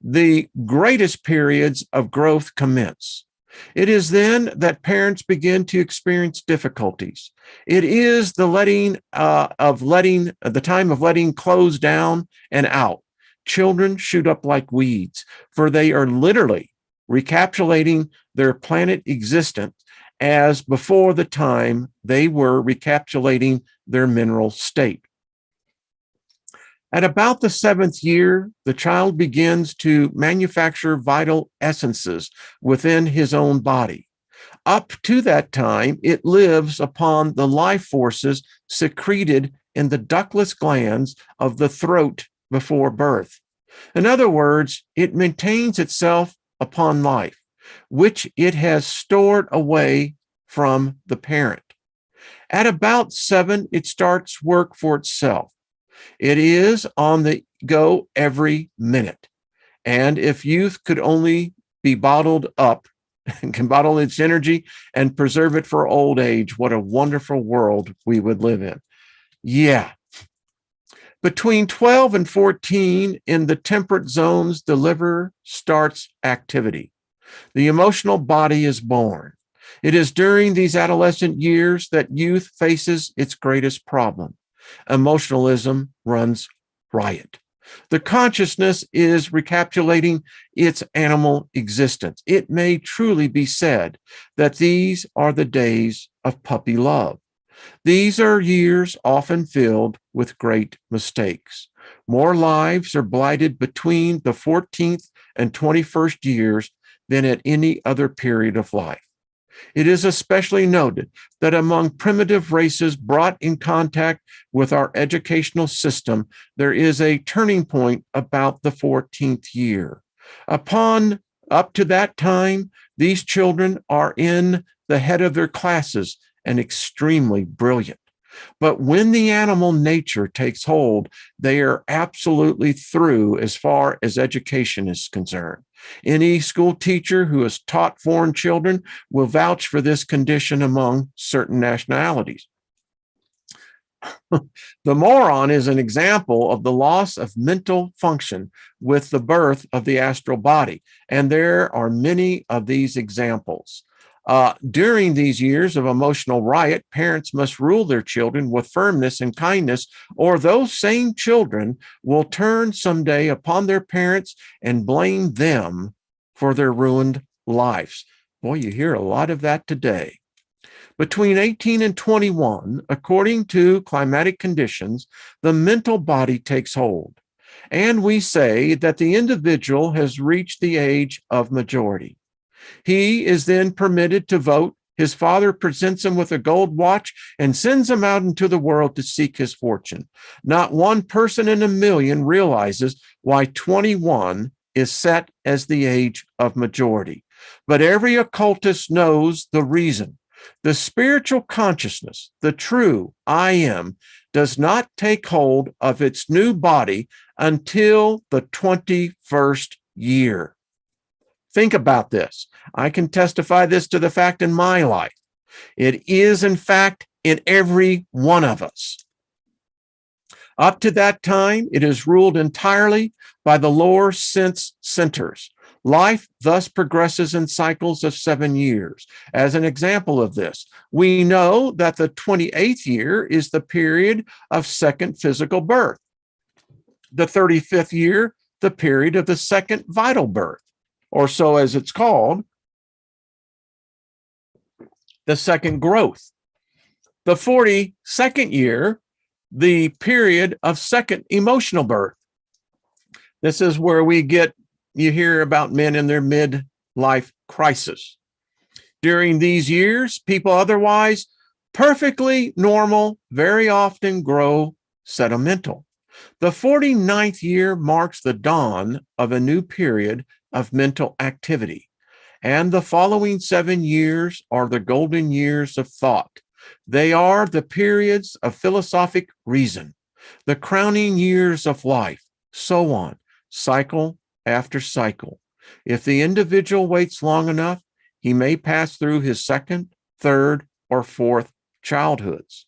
The greatest periods of growth commence. It is then that parents begin to experience difficulties. It is the time of letting clothes down and out. Children shoot up like weeds, for they are literally recapitulating their planet existence as before the time they were recapitulating their mineral state. At about the 7th year, the child begins to manufacture vital essences within his own body. Up to that time, it lives upon the life forces secreted in the ductless glands of the throat before birth. In other words, it maintains itself upon life, which it has stored away from the parent. At about 7, it starts work for itself. It is on the go every minute. And if youth could only be bottled up and can bottle its energy and preserve it for old age, what a wonderful world we would live in. Yeah. Between 12 and 14, in the temperate zones, the liver starts activity. The emotional body is born. It is during these adolescent years that youth faces its greatest problem. Emotionalism runs riot. The consciousness is recapitulating its animal existence. It may truly be said that these are the days of puppy love. These are years often filled with great mistakes. More lives are blighted between the 14th and 21st years than at any other period of life. It is especially noted that among primitive races brought in contact with our educational system, there is a turning point about the 14th year. Up to that time, these children are in the head of their classes and extremely brilliant. But when the animal nature takes hold, they are absolutely through as far as education is concerned. Any school teacher who has taught foreign children will vouch for this condition among certain nationalities. The moron is an example of the loss of mental function with the birth of the astral body, and there are many of these examples. During these years of emotional riot, parents must rule their children with firmness and kindness, or those same children will turn someday upon their parents and blame them for their ruined lives. Boy, you hear a lot of that today. Between 18 and 21, according to climatic conditions, the mental body takes hold. And we say that the individual has reached the age of majority. He is then permitted to vote. His father presents him with a gold watch and sends him out into the world to seek his fortune. Not one person in a million realizes why 21 is set as the age of majority. But every occultist knows the reason. The spiritual consciousness, the true I am, does not take hold of its new body until the 21st year. Think about this. I can testify this to the fact in my life. It is, in fact, in every one of us. Up to that time, it is ruled entirely by the lower sense centers. Life thus progresses in cycles of 7 years. As an example of this, we know that the 28th year is the period of second physical birth. The 35th year, the period of the second vital birth, or so as it's called, the second growth. The 42nd year, the period of second emotional birth. This is where you hear about men in their midlife crisis. During these years, people otherwise perfectly normal very often grow sentimental. The 49th year marks the dawn of a new period of mental activity, and the following 7 years are the golden years of thought. They are the periods of philosophic reason, the crowning years of life, so on, cycle after cycle. If the individual waits long enough, he may pass through his second, third, or fourth childhoods.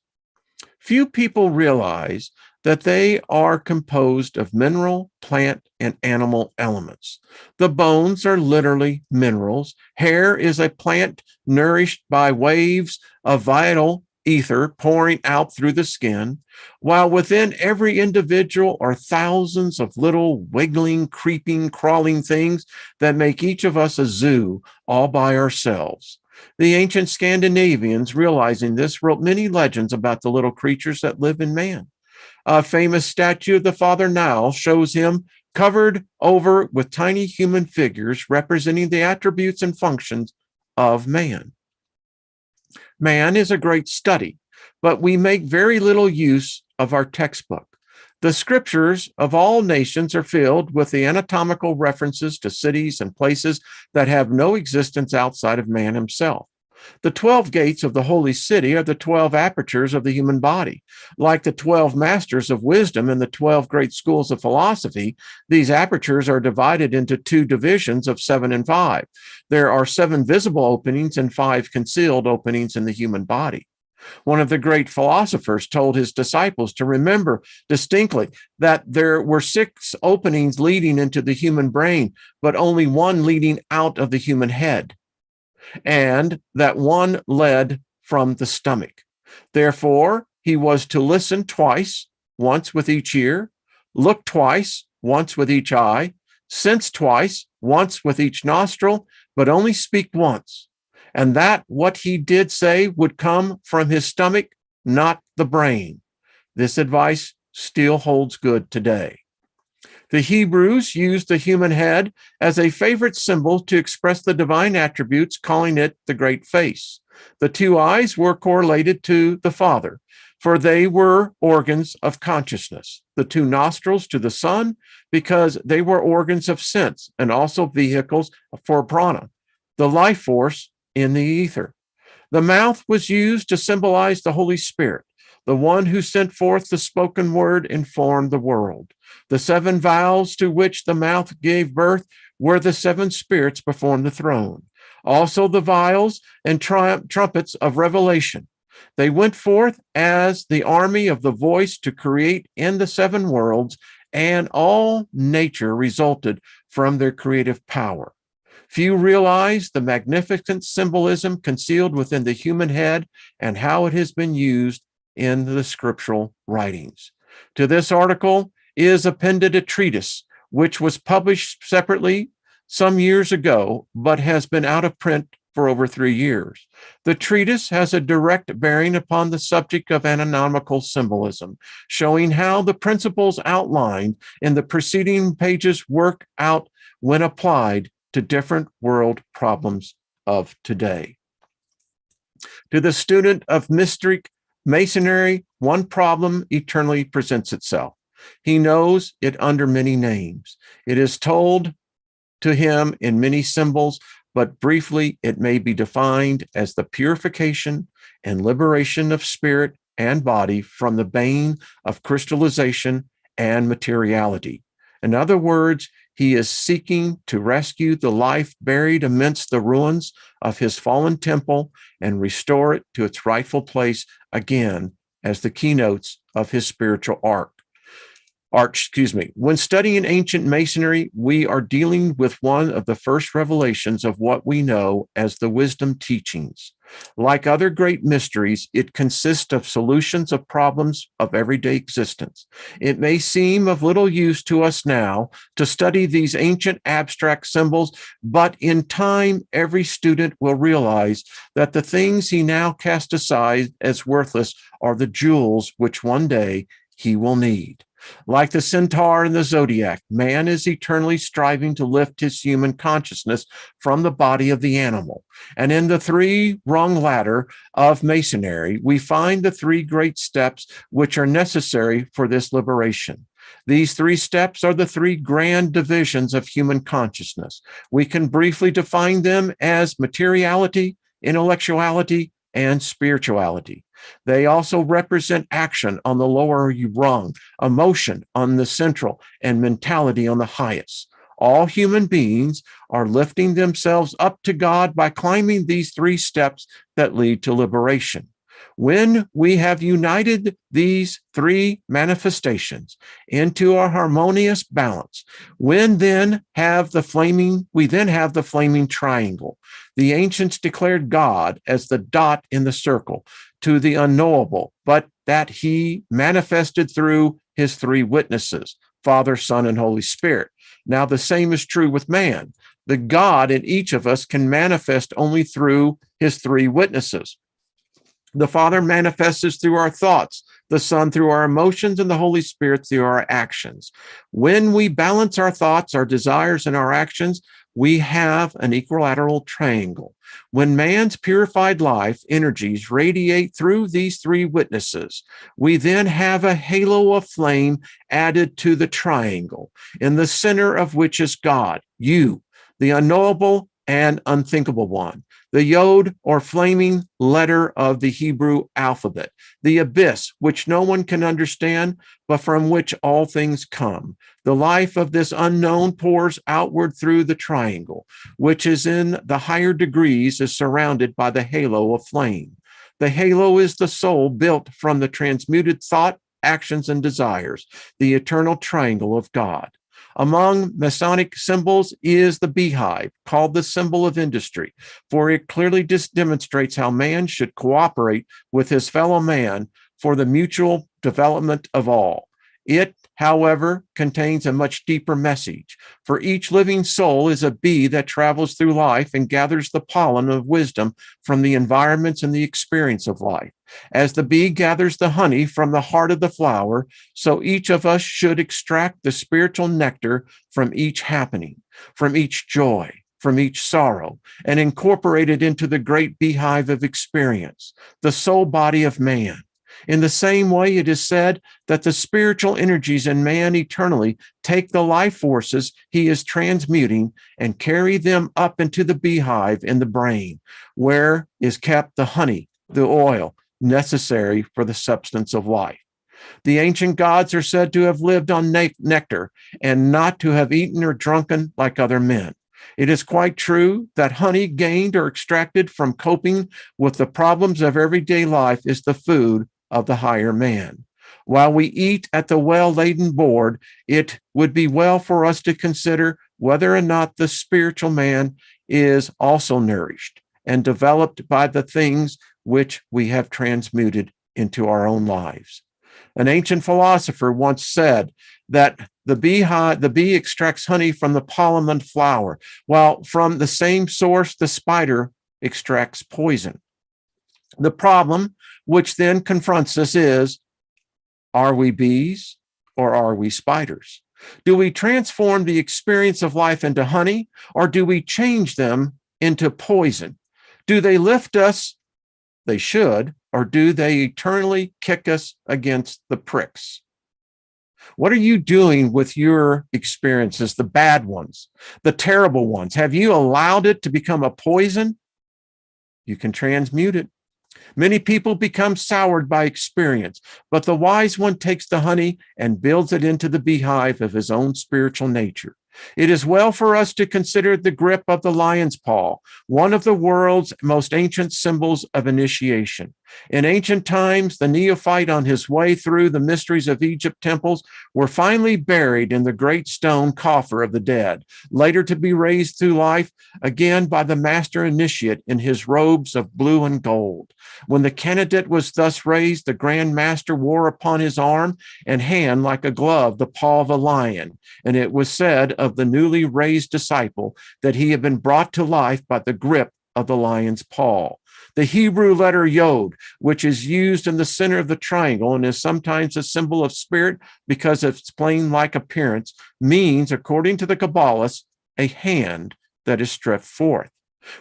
Few people realize that they are composed of mineral, plant, and animal elements. The bones are literally minerals. Hair is a plant nourished by waves of vital ether pouring out through the skin, while within every individual are thousands of little wiggling, creeping, crawling things that make each of us a zoo all by ourselves. The ancient Scandinavians, realizing this, wrote many legends about the little creatures that live in man. A famous statue of the Father Nile shows him covered over with tiny human figures representing the attributes and functions of man. Man is a great study, but we make very little use of our textbook. The scriptures of all nations are filled with the anatomical references to cities and places that have no existence outside of man himself. The 12 gates of the holy city are the 12 apertures of the human body. Like the 12 masters of wisdom and the 12 great schools of philosophy, these apertures are divided into 2 divisions of 7 and 5. There are 7 visible openings and 5 concealed openings in the human body. One of the great philosophers told his disciples to remember distinctly that there were 6 openings leading into the human brain, but only 1 leading out of the human head, and that 1 led from the stomach. Therefore, he was to listen twice, once with each ear, look twice, once with each eye, sense twice, once with each nostril, but only speak once. And that what he did say would come from his stomach, not the brain. This advice still holds good today. The Hebrews used the human head as a favorite symbol to express the divine attributes, calling it the great face. The 2 eyes were correlated to the Father, for they were organs of consciousness. The 2 nostrils to the Son, because they were organs of sense and also vehicles for prana, the life force in the ether. The mouth was used to symbolize the Holy Spirit, the one who sent forth the spoken word and formed the world. The 7 vowels to which the mouth gave birth were the 7 spirits before the throne. Also the vials and trumpets of revelation. They went forth as the army of the voice to create in the 7 worlds, and all nature resulted from their creative power. Few realize the magnificent symbolism concealed within the human head and how it has been used in the scriptural writings. To this article is appended a treatise, which was published separately some years ago, but has been out of print for over 3 years. The treatise has a direct bearing upon the subject of anatomical symbolism, showing how the principles outlined in the preceding pages work out when applied to different world problems of today. To the student of mystic masonry, one problem eternally presents itself. He knows it under many names. It is told to him in many symbols, but briefly it may be defined as the purification and liberation of spirit and body from the bane of crystallization and materiality. In other words, he is seeking to rescue the life buried amidst the ruins of his fallen temple and restore it to its rightful place again as the keynotes of his spiritual arch. When studying ancient masonry, we are dealing with one of the first revelations of what we know as the wisdom teachings. Like other great mysteries, it consists of solutions of problems of everyday existence. It may seem of little use to us now to study these ancient abstract symbols, but in time, every student will realize that the things he now casts aside as worthless are the jewels which one day he will need. Like the centaur in the zodiac, man is eternally striving to lift his human consciousness from the body of the animal. And in the three-rung ladder of masonry, we find the three great steps which are necessary for this liberation. These three steps are the three grand divisions of human consciousness. We can briefly define them as materiality, intellectuality, and spirituality. They also represent action on the lower rung, emotion on the central, and mentality on the highest. All human beings are lifting themselves up to God by climbing these three steps that lead to liberation. When we have united these three manifestations into a harmonious balance, we then have the flaming triangle. The ancients declared God as the dot in the circle to the unknowable, but that he manifested through his three witnesses, Father, Son, and Holy Spirit. Now, the same is true with man. The God in each of us can manifest only through his three witnesses. The Father manifests through our thoughts, the Son through our emotions, and the Holy Spirit through our actions. When we balance our thoughts, our desires, and our actions, we have an equilateral triangle. When man's purified life energies radiate through these three witnesses, we then have a halo of flame added to the triangle, in the center of which is God, you, the unknowable and unthinkable one, the yod or flaming letter of the Hebrew alphabet, the abyss, which no one can understand, but from which all things come. The life of this unknown pours outward through the triangle, which is in the higher degrees is surrounded by the halo of flame. The halo is the soul built from the transmuted thought, actions, and desires, the eternal triangle of God. Among Masonic symbols is the beehive, called the symbol of industry, for it clearly demonstrates how man should cooperate with his fellow man for the mutual development of all. It, however, contains a much deeper message, for each living soul is a bee that travels through life and gathers the pollen of wisdom from the environments and the experience of life. As the bee gathers the honey from the heart of the flower, so each of us should extract the spiritual nectar from each happening, from each joy, from each sorrow, and incorporate it into the great beehive of experience, the soul body of man. In the same way, it is said that the spiritual energies in man eternally take the life forces he is transmuting and carry them up into the beehive in the brain, where is kept the honey, the oil, necessary for the substance of life. The ancient gods are said to have lived on nectar and not to have eaten or drunken like other men. It is quite true that honey gained or extracted from coping with the problems of everyday life is the food of the higher man. While we eat at the well-laden board, it would be well for us to consider whether or not the spiritual man is also nourished and developed by the things which we have transmuted into our own lives. An ancient philosopher once said that the bee extracts honey from the pollen of the flower, while from the same source the spider extracts poison. The problem which then confronts us is, are we bees or are we spiders? Do we transform the experience of life into honey, or do we change them into poison? Do they lift us? They should. Or do they eternally kick us against the pricks? What are you doing with your experiences, the bad ones, the terrible ones? Have you allowed it to become a poison? You can transmute it. Many people become soured by experience, but the wise one takes the honey and builds it into the beehive of his own spiritual nature. It is well for us to consider the grip of the lion's paw, one of the world's most ancient symbols of initiation. In ancient times, the neophyte on his way through the mysteries of Egypt temples were finally buried in the great stone coffer of the dead, later to be raised to life again by the master initiate in his robes of blue and gold. When the candidate was thus raised, the Grand Master wore upon his arm and hand like a glove the paw of a lion, and it was said of the newly raised disciple that he had been brought to life by the grip of the lion's paw. The Hebrew letter Yod, which is used in the center of the triangle and is sometimes a symbol of spirit because of its plain-like appearance, means, according to the Kabbalists, a hand that is stretched forth.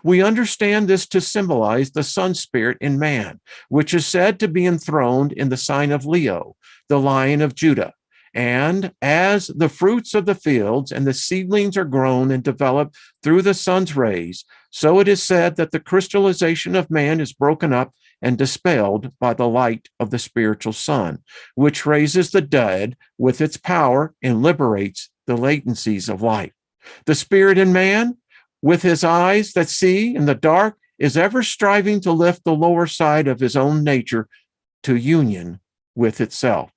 We understand this to symbolize the sun spirit in man, which is said to be enthroned in the sign of Leo, the Lion of Judah. And as the fruits of the fields and the seedlings are grown and developed through the sun's rays, so it is said that the crystallization of man is broken up and dispelled by the light of the spiritual sun, which raises the dead with its power and liberates the latencies of life. The spirit in man, with his eyes that see in the dark, is ever striving to lift the lower side of his own nature to union with itself.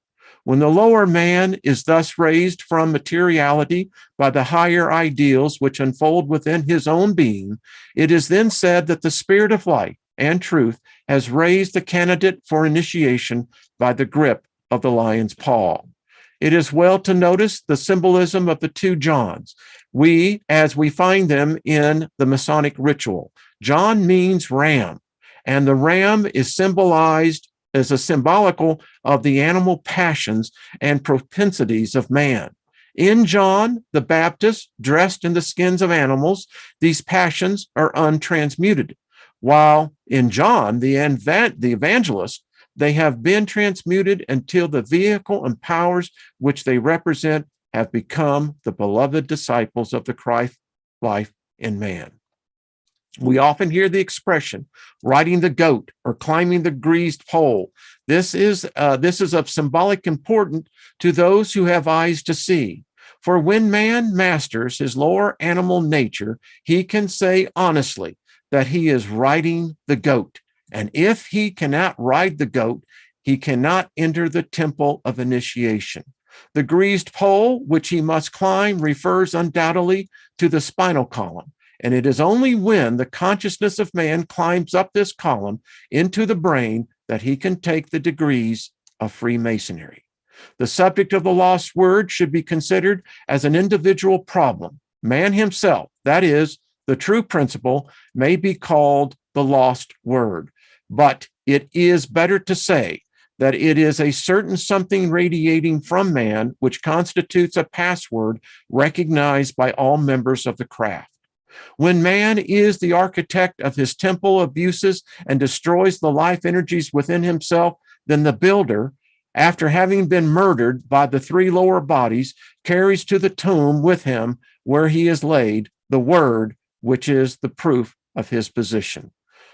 When the lower man is thus raised from materiality by the higher ideals which unfold within his own being, it is then said that the spirit of light and truth has raised the candidate for initiation by the grip of the lion's paw. It is well to notice the symbolism of the two Johns, as we find them in the Masonic ritual. John means ram, and the ram is symbolized as a symbolical of the animal passions and propensities of man. In John the Baptist, dressed in the skins of animals, these passions are untransmuted, while in John the evangelist, they have been transmuted until the vehicle and powers which they represent have become the beloved disciples of the Christ life in man. We often hear the expression, riding the goat or climbing the greased pole. This is of symbolic importance to those who have eyes to see. For when man masters his lower animal nature, he can say honestly that he is riding the goat. And if he cannot ride the goat, he cannot enter the temple of initiation. The greased pole, which he must climb, refers undoubtedly to the spinal column. And it is only when the consciousness of man climbs up this column into the brain that he can take the degrees of Freemasonry. The subject of the lost word should be considered as an individual problem. Man himself, that is, the true principle, may be called the lost word. But it is better to say that it is a certain something radiating from man which constitutes a password recognized by all members of the craft. When man is the architect of his temple abuses and destroys the life energies within himself, then the builder, after having been murdered by the three lower bodies, carries to the tomb with him where he is laid the word, which is the proof of his position.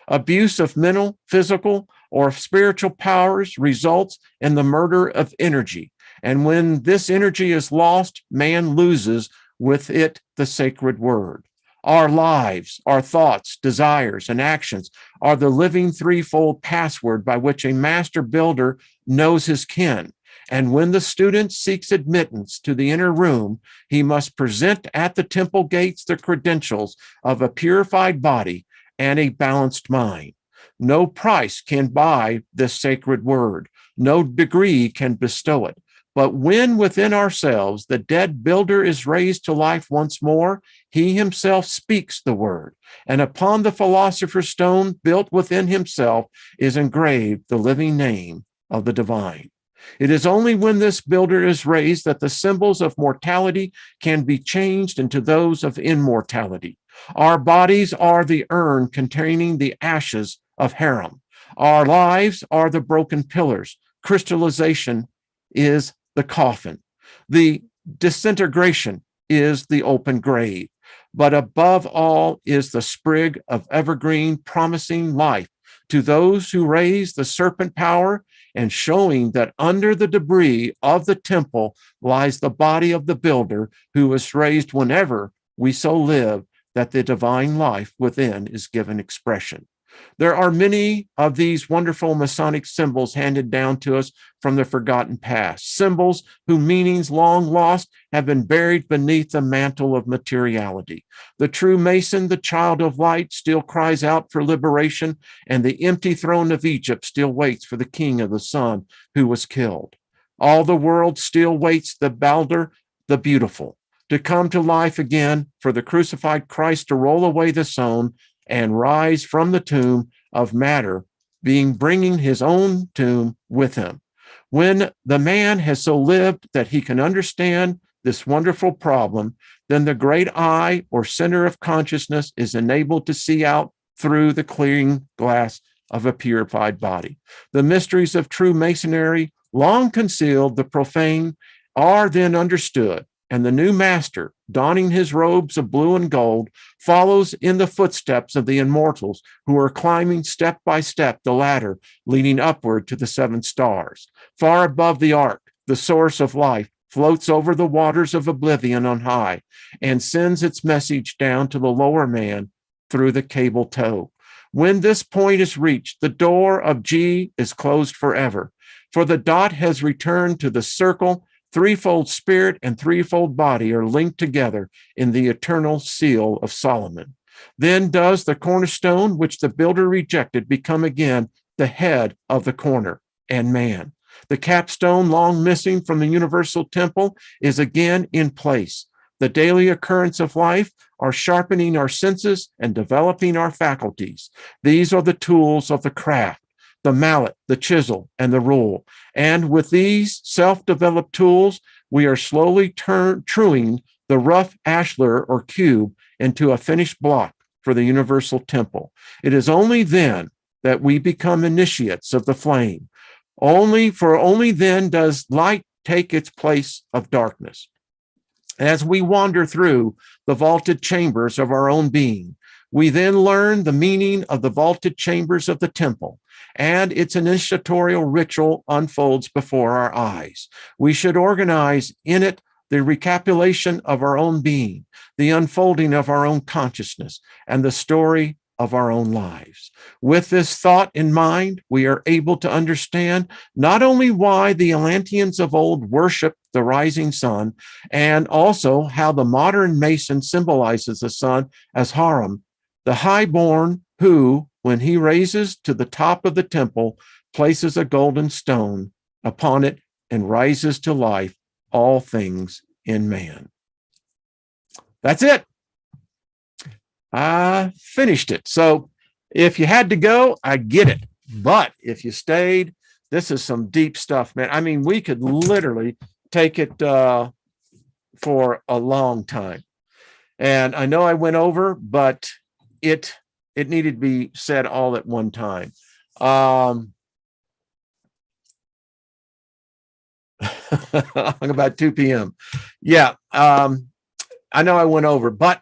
Abuse of mental, physical, or spiritual powers results in the murder of energy. And when this energy is lost, man loses with it the sacred word. Our lives, our thoughts, desires, and actions are the living threefold password by which a master builder knows his kin. And when the student seeks admittance to the inner room, he must present at the temple gates the credentials of a purified body and a balanced mind. No price can buy this sacred word. No degree can bestow it. But when within ourselves the dead builder is raised to life once more, he himself speaks the word. And upon the philosopher's stone built within himself is engraved the living name of the divine. It is only when this builder is raised that the symbols of mortality can be changed into those of immortality. Our bodies are the urn containing the ashes of Haram. Our lives are the broken pillars. Crystallization is the coffin. The disintegration is the open grave. But above all is the sprig of evergreen promising life to those who raise the serpent power and showing that under the debris of the temple lies the body of the builder who was raised whenever we so live that the divine life within is given expression. There are many of these wonderful Masonic symbols handed down to us from the forgotten past, symbols whose meanings long lost have been buried beneath the mantle of materiality. The true Mason, the child of light, still cries out for liberation, and the empty throne of Egypt still waits for the king of the sun who was killed. All the world still waits the Balder, the beautiful, to come to life again, for the crucified Christ to roll away the stone and rise from the tomb of matter bringing his own tomb with him. When the man has so lived that he can understand this wonderful problem, then the great eye or center of consciousness is enabled to see out through the clearing glass of a purified body. The mysteries of true masonry, long concealed, the profane, are then understood, and the new master, donning his robes of blue and gold, follows in the footsteps of the immortals who are climbing step by step the ladder leading upward to the 7 stars. Far above the ark, the source of life floats over the waters of oblivion on high and sends its message down to the lower man through the cable tow. When this point is reached, the door of G is closed forever, for the dot has returned to the circle. Threefold spirit and threefold body are linked together in the eternal seal of Solomon. Then does the cornerstone, which the builder rejected, become again the head of the corner and man. The capstone, long missing from the universal temple, is again in place. The daily occurrence of life are sharpening our senses and developing our faculties. These are the tools of the craft, the mallet, the chisel, and the rule. And with these self-developed tools, we are slowly truing the rough ashlar or cube into a finished block for the universal temple. It is only then that we become initiates of the flame. Only then does light take its place of darkness. As we wander through the vaulted chambers of our own being, we then learn the meaning of the vaulted chambers of the temple, and its initiatorial ritual unfolds before our eyes. We should organize in it the recapitulation of our own being, the unfolding of our own consciousness, and the story of our own lives. With this thought in mind, we are able to understand not only why the Atlanteans of old worshiped the rising sun, and also how the modern Mason symbolizes the sun as Haram, the highborn who, when he raises to the top of the temple, places a golden stone upon it and rises to life all things in man. That's it. I finished it. So if you had to go, I get it. But if you stayed, this is some deep stuff, man. I mean, we could literally take it for a long time. And I know I went over, but it needed to be said all at one time. About 2 p.m. Yeah. I know I went over, but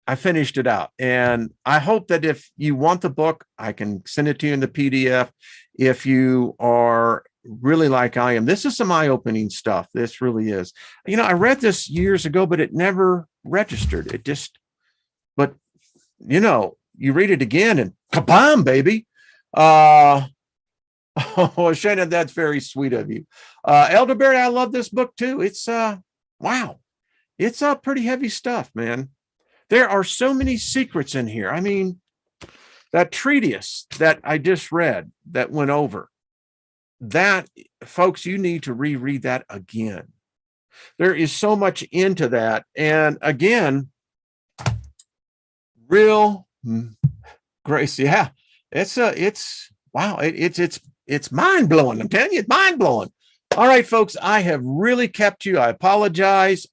I finished it out. And I hope that if you want the book, I can send it to you in the PDF. If you are really like I am, this is some eye-opening stuff. This really is. You know, I read this years ago, but it never registered. It just, but you know, you read it again and kabam, baby. Oh, Shannon, that's very sweet of you. Elderberry, I love this book too. It's wow. It's pretty heavy stuff, man. There are so many secrets in here. I mean, that treatise that I just read that went over, that, folks, you need to reread that again. There is so much into that. And again, real grace. Yeah, it's wow. It's mind blowing. I'm telling you, it's mind blowing. All right, folks, I have really kept you. I apologize.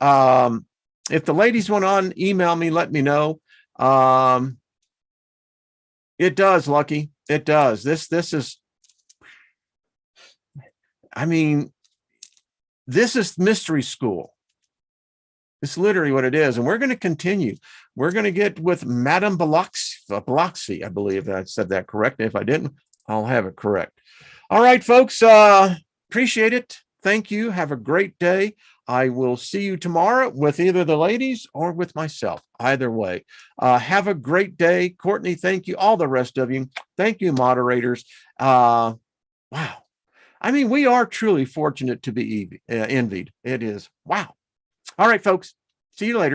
If the ladies want on, email me, let me know. It does, Lucky. It does. This is, I mean, this is mystery school. It's literally what it is. And we're going to continue. We're going to get with Madame Biloxi. I believe I said that correct. If I didn't, I'll have it correct. All right, folks. Appreciate it. Thank you. Have a great day. I will see you tomorrow with either the ladies or with myself. Either way. Have a great day. Courtney, thank you. All the rest of you. Thank you, moderators. Wow. I mean, we are truly fortunate to be envied. It is. Wow. All right, folks. See you later.